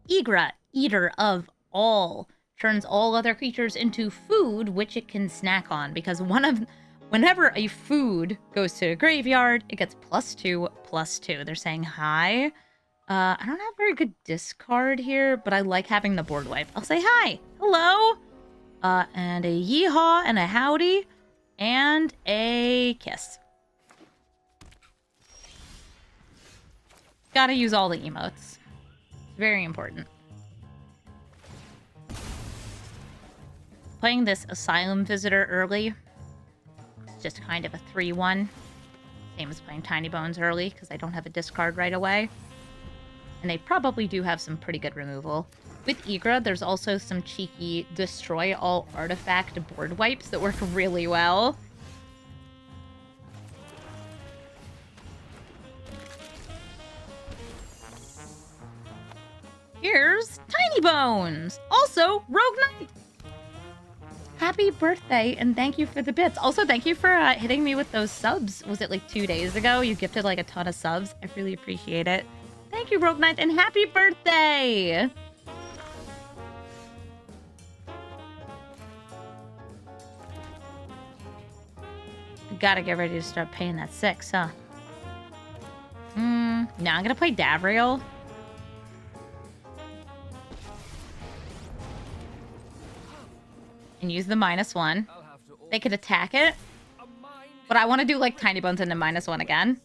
Speaker 1: Igra, eater of all, turns all other creatures into food which it can snack on, because whenever a food goes to a graveyard, it gets +2/+2. They're saying hi. I don't have very good discard here, but I like having the board wipe. I'll say hi. Hello. And a yeehaw and a howdy and a kiss. Gotta use all the emotes. Very important. Playing this Asylum Visitor early. It's just kind of a 3-1. Same as playing Tinybones early, because I don't have a discard right away. And they probably do have some pretty good removal. With Igra, there's also some cheeky destroy all artifact board wipes that work really well. Here's Tinybones! Also, Rogue Knight! Happy birthday, and thank you for the bits. Also, thank you for hitting me with those subs. Was it like 2 days ago? You gifted like a ton of subs. I really appreciate it. Thank you, Rogue Knight, and happy birthday! Gotta get ready to start paying that 6, huh? No, I'm gonna play Davriel. And use the -1. They could attack it. But I want to do like Tinybones into -1 again.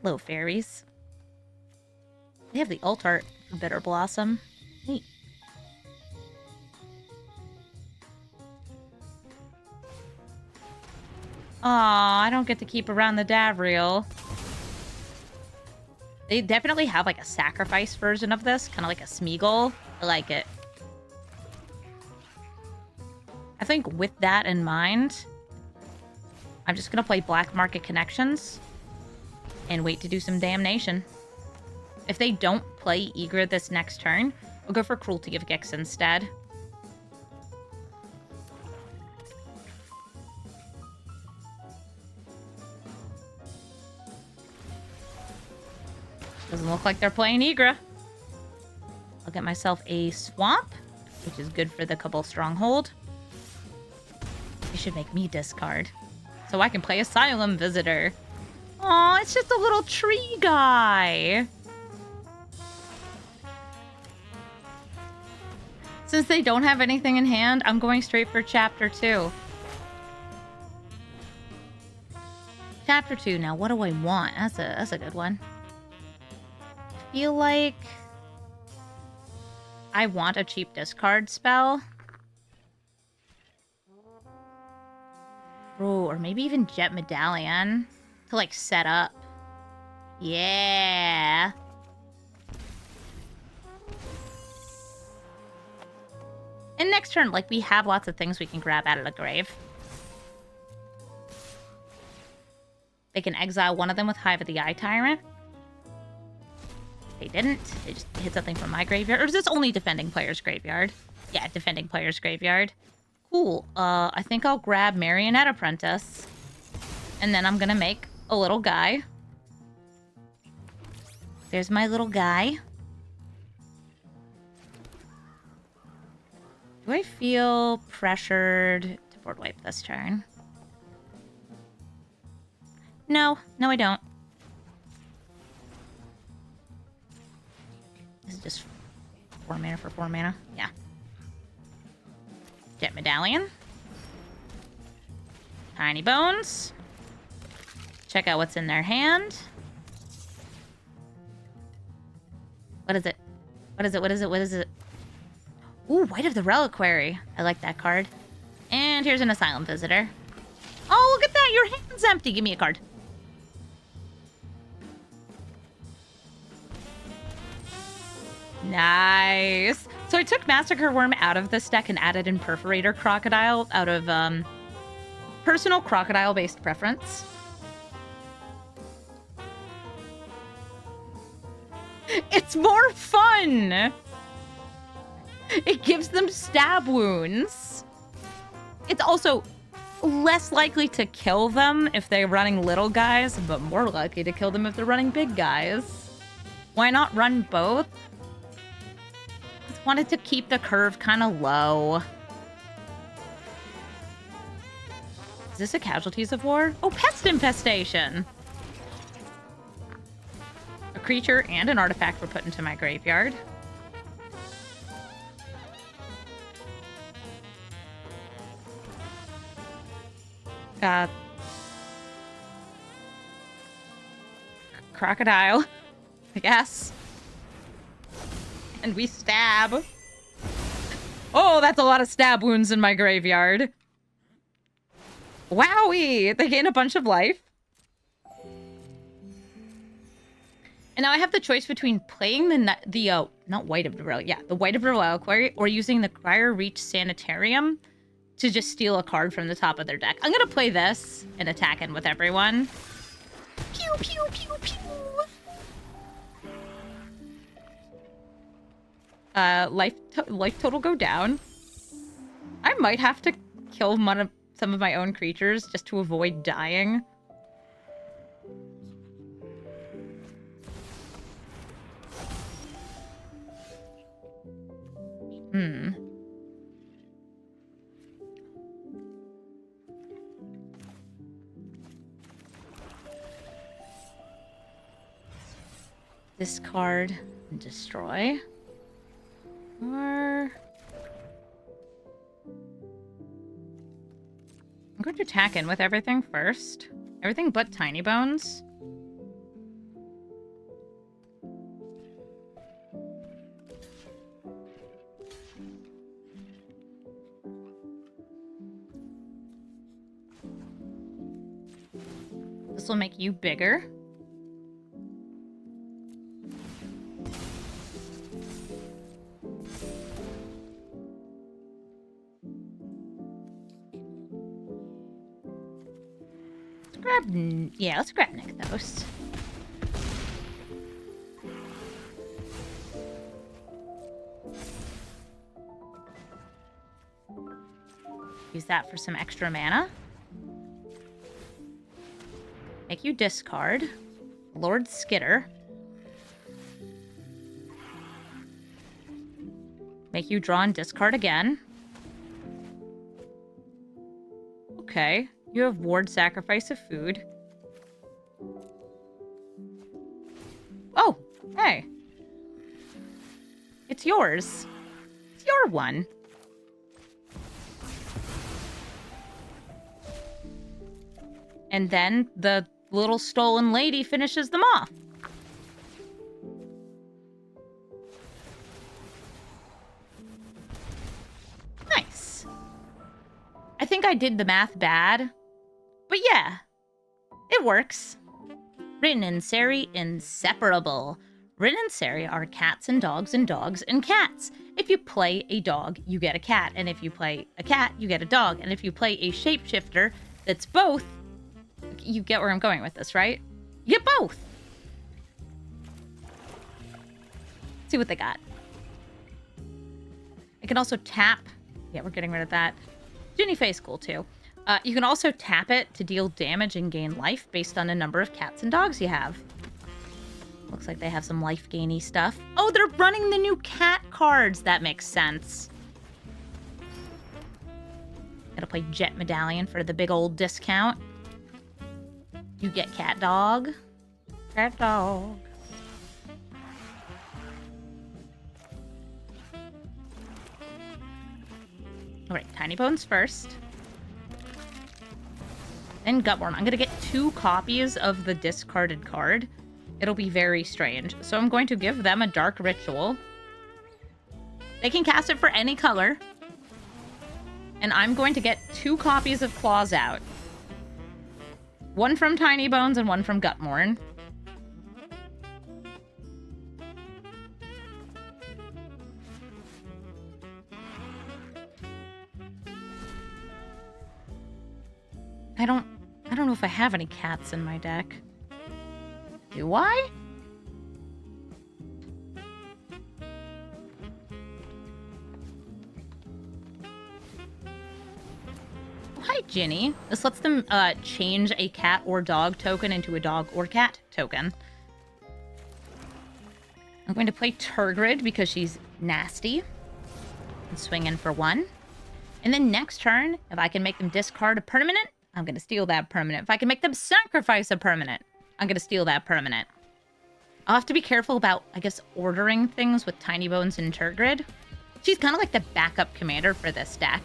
Speaker 1: Hello, fairies. They have the alt art for Bitter Blossom. Neat. Aw, I don't get to keep around the Davriel. They definitely have like a sacrifice version of this, kind of like a Smeagol. I like it. I think with that in mind, I'm just gonna play Black Market Connections and wait to do some damnation. If they don't play Igra this next turn, we'll go for Cruelty of Gix instead. Doesn't look like they're playing Igra. I'll get myself a Swamp, which is good for the Cabal Stronghold. They should make me discard, so I can play Asylum Visitor. Aw, it's just a little tree guy. Since they don't have anything in hand, I'm going straight for Chapter 2. Chapter 2, now what do I want? That's a good one. I feel like I want a cheap discard spell. Oh, or maybe even Jet Medallion to like set up. Yeah. And next turn, like, we have lots of things we can grab out of the grave. They can exile one of them with Hive of the Eye Tyrant. They didn't. They just hit something from my graveyard. Or is this only defending player's graveyard? Yeah, defending player's graveyard. Cool. I think I'll grab Marionette Apprentice. And then I'm gonna make a little guy. There's my little guy. Do I feel pressured to board wipe this turn? No. No, I don't. This is just 4 mana for 4 mana. Yeah. Jet Medallion. Tinybones. Check out what's in their hand. What is it? What is it? What is it? What is it? Ooh, White of the Reliquary. I like that card. And here's an Asylum Visitor. Oh, look at that! Your hand's empty! Give me a card. Nice. So I took Massacre Worm out of this deck and added in Perforator Crocodile out of personal crocodile-based preference. It's more fun! It gives them stab wounds. It's also less likely to kill them if they're running little guys, but more likely to kill them if they're running big guys. Why not run both? Just wanted to keep the curve kind of low. Is this a Casualties of War? Oh, Pest Infestation! A creature and an artifact were put into my graveyard. Crocodile, I guess. And we stab. Oh, that's a lot of stab wounds in my graveyard. Wowie! They gain a bunch of life. And now I have the choice between playing the not White of the White of the Reliquary, or using the Crier Reach Sanitarium to just steal a card from the top of their deck. I'm gonna play this and attack in with everyone. Pew, pew, pew, pew. Life total go down. I might have to kill some of my own creatures just to avoid dying. Discard and destroy. Or I'm going to attack in with everything first. Everything but Tinybones. This will make you bigger. Let's grab Nykthos. Use that for some extra mana. Make you discard. Lord Skitter. Make you draw and discard again. Okay. You have Ward Sacrifice of Food. Oh, hey. It's yours. It's your one. And then the little stolen lady finishes them off. Nice. I think I did the math bad. But yeah, it works. Rin and Sari, inseparable. Rin and Sari are cats and dogs and cats. If you play a dog, you get a cat. And if you play a cat, you get a dog. And if you play a shapeshifter that's both, you get where I'm going with this, right? You get both. See what they got. I can also tap. Yeah, we're getting rid of that. Ginny Face, cool too. You can also tap it to deal damage and gain life based on a number of cats and dogs you have. Looks like they have some life gainy stuff. Oh, they're running the new cat cards. That makes sense. Gotta play Jet Medallion for the big old discount. You get cat dog. Cat dog. Alright, Tinybones first. Then Gutworm. I'm going to get 2 copies of the discarded card. It'll be very strange. So I'm going to give them a Dark Ritual. They can cast it for any color. And I'm going to get 2 copies of Claws Out. One from Tinybones and one from Gutworm. I don't know if I have any cats in my deck. Do I? Hi, Ginny. This lets them change a cat or dog token into a dog or cat token. I'm going to play Turgid because she's nasty. And swing in for 1. And then next turn, if I can make them discard a permanent, I'm going to steal that permanent. If I can make them sacrifice a permanent, I'm going to steal that permanent. I'll have to be careful about, I guess, ordering things with Tinybones and Turgid. She's kind of like the backup commander for this deck.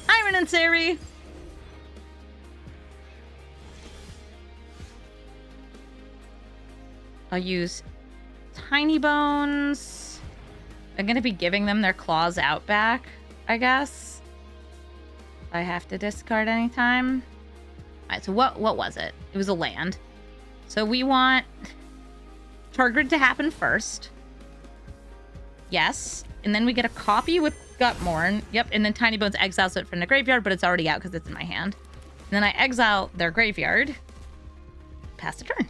Speaker 1: Hi, Ren and Sari! I'll use Tinybones. I'm going to be giving them their claws out back, I guess. I have to discard anytime. Alright, so what was it? It was a land. So we want Turgid to happen first. Yes. And then we get a copy with Gutmorn. Yep, and then Tinybones exiles it from the graveyard, but it's already out because it's in my hand. And then I exile their graveyard. Pass the turn.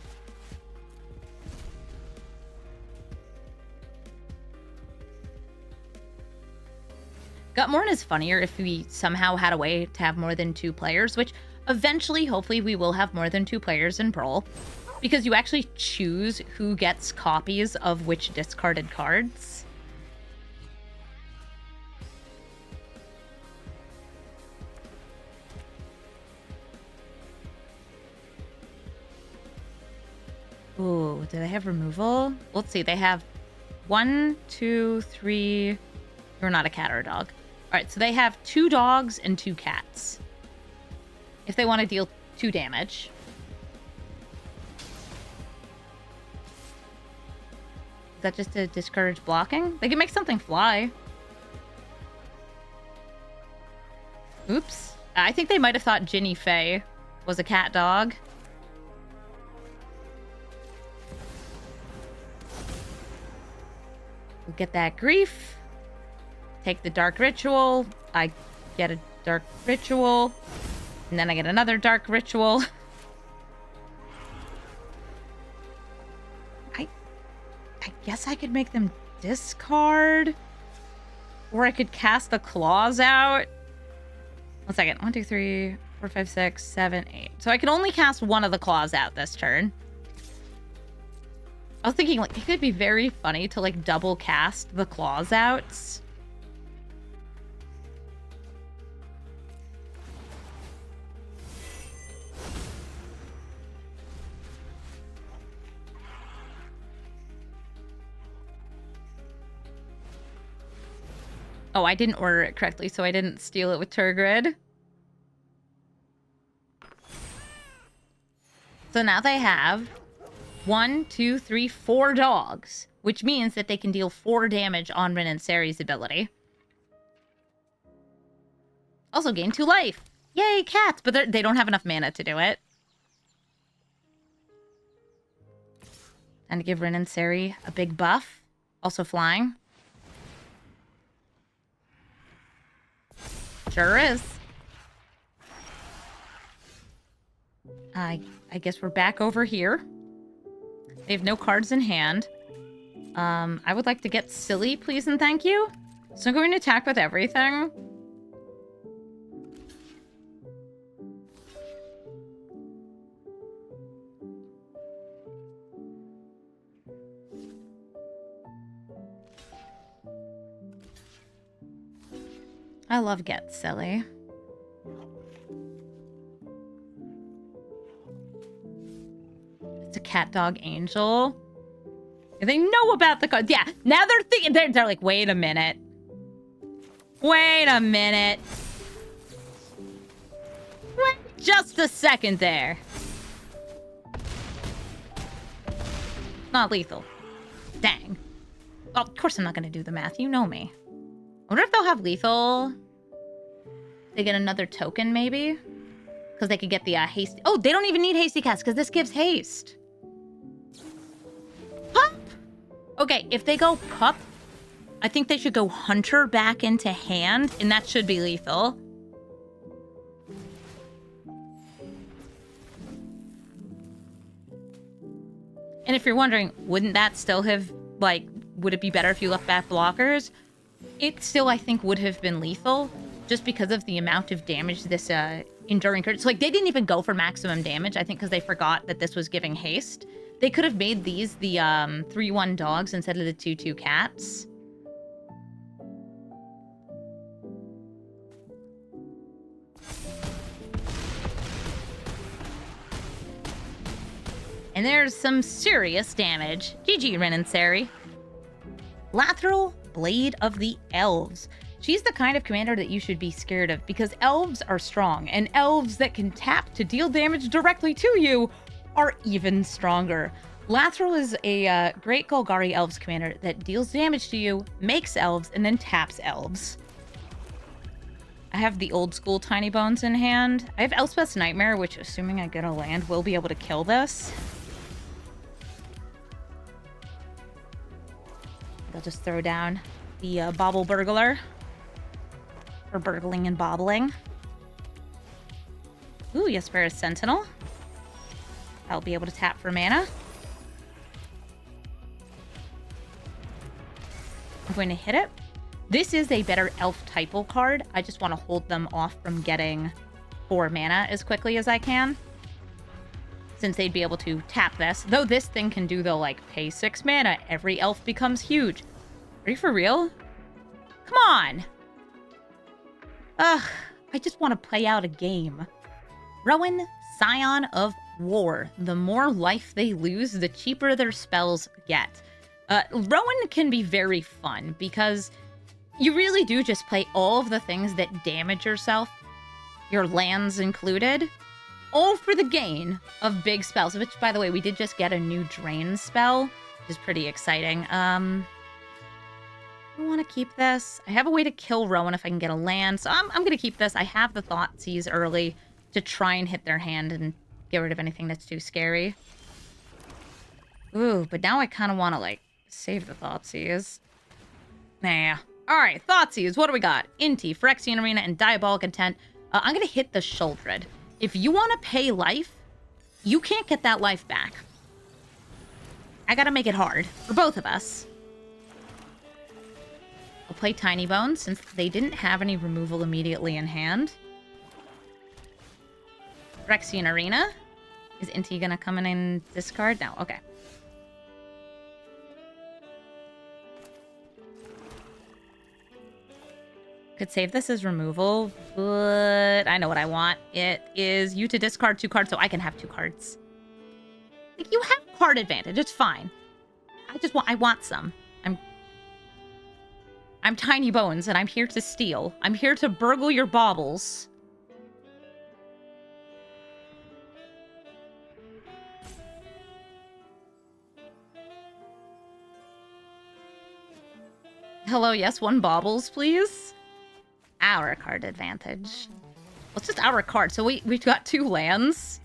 Speaker 1: Gutmorn is funnier if we somehow had a way to have more than 2 players, which eventually, hopefully, we will have more than 2 players in Brawl. Because you actually choose who gets copies of which discarded cards. Ooh, do they have removal? Let's see, they have 1, 2, 3... You're not a cat or a dog. Alright, so they have 2 dogs and 2 cats. If they want to deal 2 damage. Is that just to discourage blocking? They can make something fly. Oops. I think they might have thought Ginny Faye was a cat dog. We'll get that grief. Take the dark ritual. I get a dark ritual. And then I get another dark ritual. I guess I could make them discard. Or I could cast the claws out. 1 second. 1, 2, 3, 4, 5, 6, 7, 8. So I can only cast one of the claws out this turn. I was thinking, like, it could be very funny to, like, double cast the claws outs. Oh, I didn't order it correctly, so I didn't steal it with Turgid. So now they have 1, 2, 3, 4 dogs, which means that they can deal 4 damage on Ren and Sari's ability. Also gain 2 life. Yay, cats! But they don't have enough mana to do it. And to give Ren and Sari a big buff. Also flying. Sure is. I guess we're back over here. They have no cards in hand. I would like to get silly, please and thank you. So I'm going to attack with everything. I love Get Silly. It's a cat dog angel. They know about the card. Yeah, now they're thinking, they're like, wait a minute. Wait a minute. Wait just a second there. Not lethal. Dang. Oh, of course I'm not going to do the math. You know me. I wonder if they'll have lethal. They get another token, maybe? Because they could get the haste. Oh, they don't even need hasty cast, because this gives haste. Pup! Okay, if they go pup, I think they should go hunter back into hand, and that should be lethal. if you're wondering, wouldn't that still have, like, would it be better if you left back blockers? It still, I think, would have been lethal, just because of the amount of damage this Enduring Curse. So, like, they didn't even go for maximum damage, I think, because they forgot that this was giving haste. They could have made these the 3/1 dogs instead of the 2/2 cats. And there's some serious damage. GG, Ren and Sari. Lateral Blade of the Elves. She's the kind of commander that you should be scared of because elves are strong, and elves that can tap to deal damage directly to you are even stronger. Lateral is a great Golgari Elves commander that deals damage to you, makes elves, and then taps elves. I have the old school Tinybones in hand. I have Elspeth's Nightmare, which, assuming I get a land, will be able to kill this. I'll just throw down the Bauble Burglar. For burgling and bobbling. Ooh, Yespera's Sentinel. I'll be able to tap for mana. I'm going to hit it. This is a better elf typal card. I just want to hold them off from getting 4 mana as quickly as I can. Since they'd be able to tap this. Though this thing can do the, like, pay 6 mana. Every elf becomes huge. Are you for real? Come on! Ugh, I just want to play out a game. Rowan, Scion of War. The more life they lose, the cheaper their spells get. Rowan can be very fun because you really do just play all of the things that damage yourself, your lands included, all for the gain of big spells, which, by the way, we did just get a new Drain spell, which is pretty exciting. I want to keep this. I have a way to kill Rowan if I can get a land, so I'm going to keep this. I have the Thoughtseize early to try and hit their hand and get rid of anything that's too scary. Ooh, but now I kind of want to, like, save the Thoughtseize. Nah. Alright, Thoughtseize, what do we got? Inti, Phyrexian Arena, and Diabolic Intent. I'm going to hit the Shuldred. If you want to pay life, you can't get that life back. I gotta make it hard for both of us. I'll play Tinybones since they didn't have any removal immediately in hand. Phyrexian Arena. Is Inti gonna come in and discard? No, okay. Could save this as removal, but I know what I want. It is you to discard 2 cards so I can have 2 cards. Like, you have card advantage, it's fine. I want some. I'm Tinybones, and I'm here to steal. I'm here to burgle your baubles. Hello, yes, 1 baubles, please. Our card advantage. Well, it's just our card, so we've got 2 lands.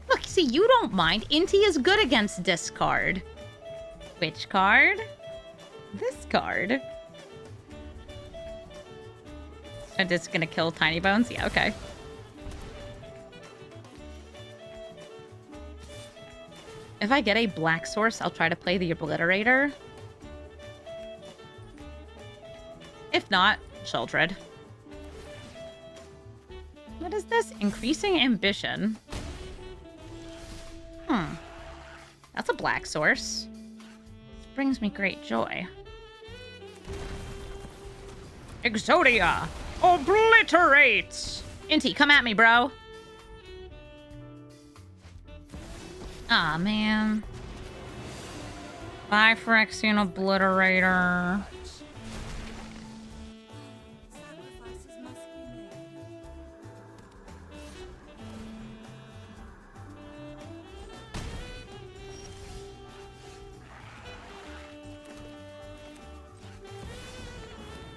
Speaker 1: Look, see, you don't mind. Inti is good against discard. Which card? This card. I'm just gonna kill Tinybones? Yeah, okay. If I get a black source, I'll try to play the Obliterator. If not, Shuldred. What is this? Increasing Ambition. That's a black source. This brings me great joy. Exodia! Obliterates! Inti, come at me, bro. Aw, man. Bye, Phyrexian Obliterator.
Speaker 3: Sacrifices must be made.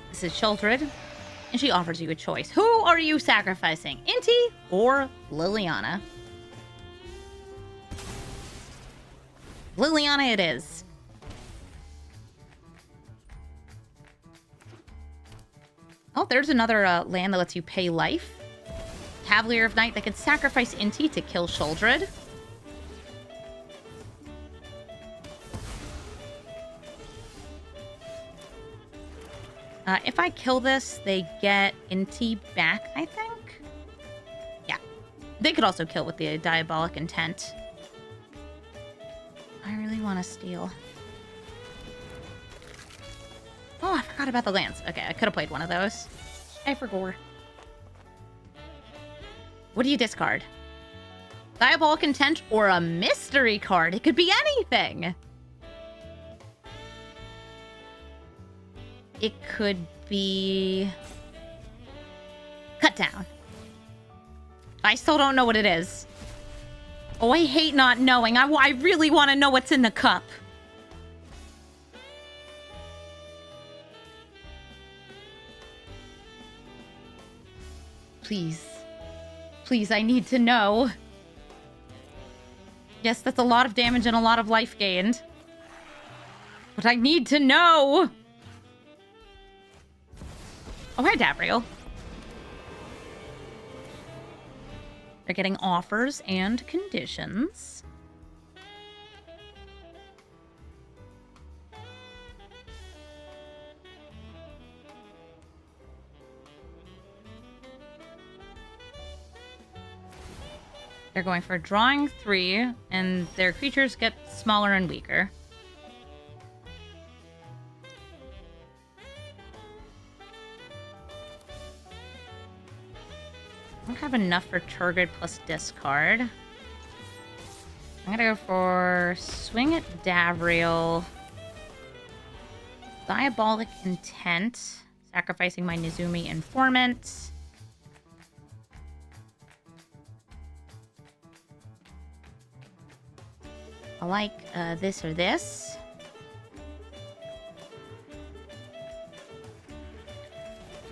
Speaker 1: This is Shuldred, and she offers you a choice. Who are you sacrificing, Inti or Liliana? Liliana it is. Oh, there's another land that lets you pay life. Cavalier of Night that can sacrifice Inti to kill Shuldred. If I kill this, they get Inti back, I think? Yeah. They could also kill with the Diabolic Intent. I really want to steal. Oh, I forgot about the lance. Okay, I could have played one of those. I forgot. What do you discard? Diabolic Intent or a mystery card? It could be anything. It could be... Cut Down. I still don't know what it is. Oh, I hate not knowing. I really want to know what's in the cup. Please. Please, I need to know. Yes, that's a lot of damage and a lot of life gained. But I need to know. Oh, hi, Davriel. They're getting offers and conditions. They're going for drawing 3, and their creatures get smaller and weaker. I don't have enough for Turgid plus discard. I'm gonna go for Swing at Davriel. Diabolic Intent. Sacrificing my Nizumi Informant. I like this or this.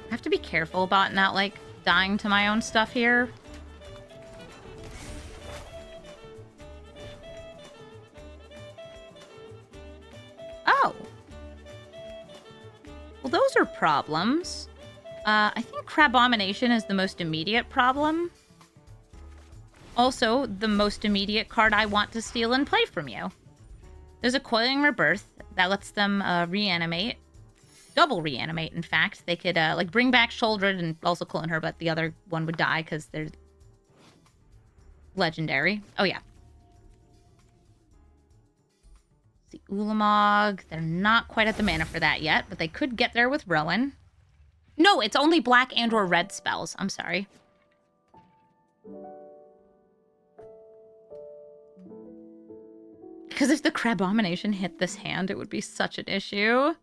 Speaker 1: I have to be careful about not, like, dying to my own stuff here. Oh. Well, those are problems. I think Crabomination is the most immediate problem. Also, the most immediate card I want to steal and play from you. There's a Coiling Rebirth that lets them reanimate. Double reanimate, in fact. They could, like, bring back Shouldered and also clone her, but the other one would die because they're legendary. Oh, yeah. The Ulamog. They're not quite at the mana for that yet, but they could get there with Rowan. No, it's only black and or red spells. I'm sorry. Because if the Crabomination hit this hand, it would be such an issue.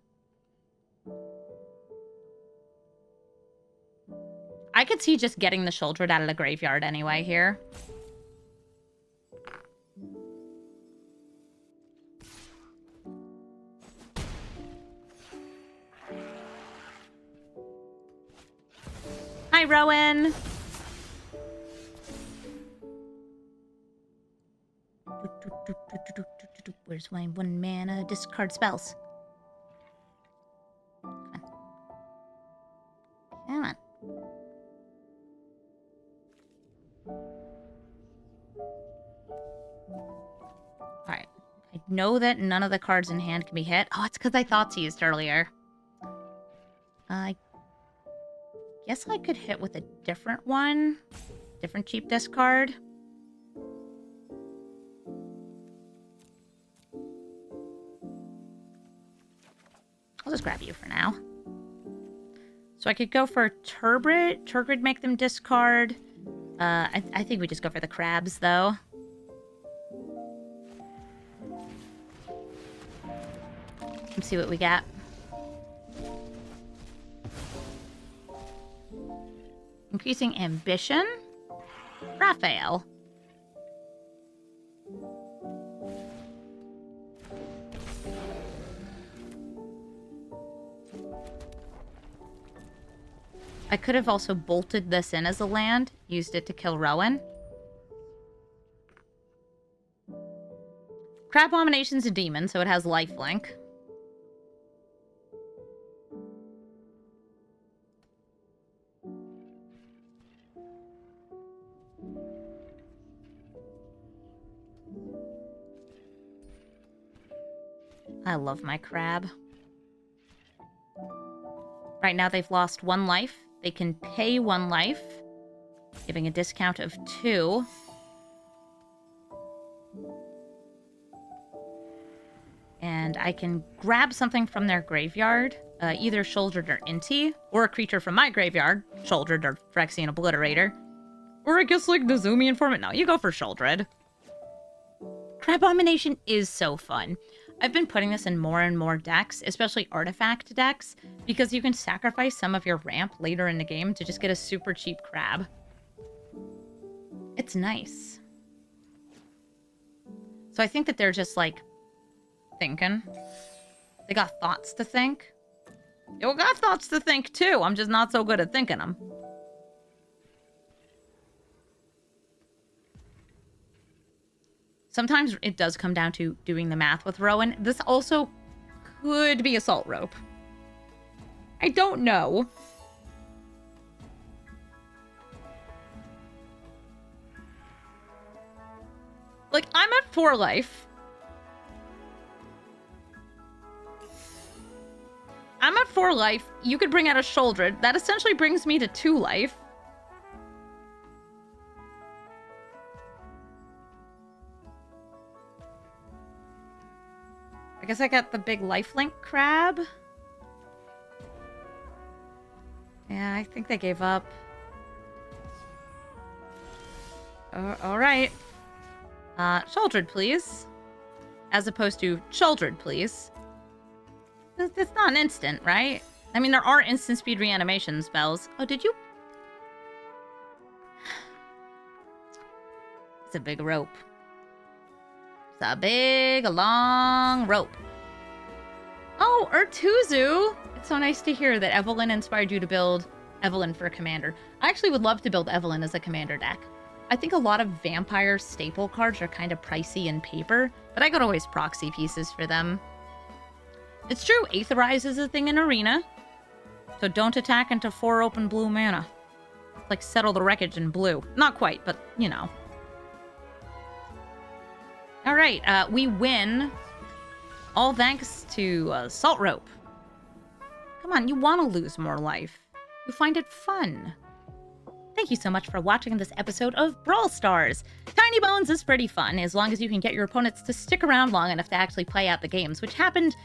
Speaker 1: I could see just getting the Shouldered out of the graveyard anyway here. Hi, Rowan. Where's my 1 mana discard spells? Come on. Alright. I know that none of the cards in hand can be hit. Oh, it's because I thought seized earlier. I guess I could hit with a different one. Different cheap discard. I'll just grab you for now. So I could go for Turbid. Turgid make them discard. I think we just go for the crabs, though. Let's see what we got. Increasing Ambition. Raphael. I could have also bolted this in as a land, used it to kill Rowan. Crabomination's a demon, so it has lifelink. I love my crab. Right now they've lost 1 life. They can pay 1 life, giving a discount of 2. And I can grab something from their graveyard, either Shouldered or Inti, or a creature from my graveyard, Shouldered or Phyrexian Obliterator. Or I guess like Nezumi Informant. No, you go for Shouldered. Crabomination is so fun. I've been putting this in more and more decks, especially artifact decks, because you can sacrifice some of your ramp later in the game to just get a super cheap crab. It's nice. So I think that they're just like thinking. They got thoughts to think. You got thoughts to think too. I'm just not so good at thinking them. Sometimes it does come down to doing the math with Rowan. This also could be Assault Rope. I don't know. Like, I'm at 4 life. I'm at 4 life. You could bring out a Shouldered. That essentially brings me to 2 life. I guess I got the big lifelink crab. Yeah, I think they gave up. All right. Shouldered, please. As opposed to Shouldered, please. It's not an instant, right? I mean, there are instant speed reanimation spells. Oh, did you? It's a big rope. It's a big, long rope. Oh, Urtuzu! It's so nice to hear that Evelyn inspired you to build Evelyn for a commander. I actually would love to build Evelyn as a commander deck. I think a lot of vampire staple cards are kind of pricey in paper, but I could always proxy pieces for them. It's true, Aetherize is a thing in Arena, so don't attack into 4 open blue mana. It's like Settle the Wreckage in blue. Not quite, but, you know. Alright, we win. All thanks to Salt Rope. Come on, you want to lose more life. You find it fun. Thank you so much for watching this episode of Brawl Stars. Tinybones is pretty fun, as long as you can get your opponents to stick around long enough to actually play out the games, which happened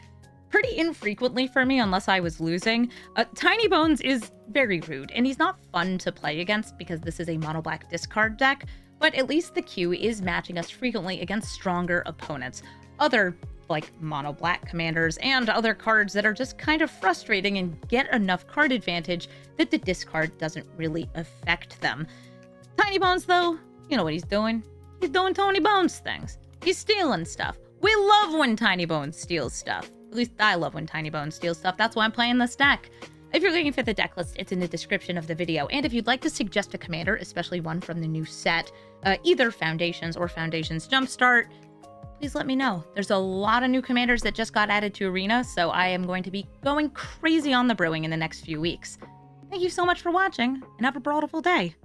Speaker 1: pretty infrequently for me unless I was losing. Tinybones is very rude, and he's not fun to play against because this is a mono-black discard deck, but at least the queue is matching us frequently against stronger opponents. Other, like, mono-black commanders and other cards that are just kind of frustrating and get enough card advantage that the discard doesn't really affect them. Tinybones, though, you know what he's doing? He's doing Tony Bones things. He's stealing stuff. We love when Tinybones steals stuff. At least I love when Tinybones steals stuff. That's why I'm playing this deck. If you're looking for the deck list, it's in the description of the video. And if you'd like to suggest a commander, especially one from the new set, either Foundations or Foundations Jumpstart, please let me know. There's a lot of new commanders that just got added to Arena, so I am going to be going crazy on the brewing in the next few weeks. Thank you so much for watching, and have a brawlful day.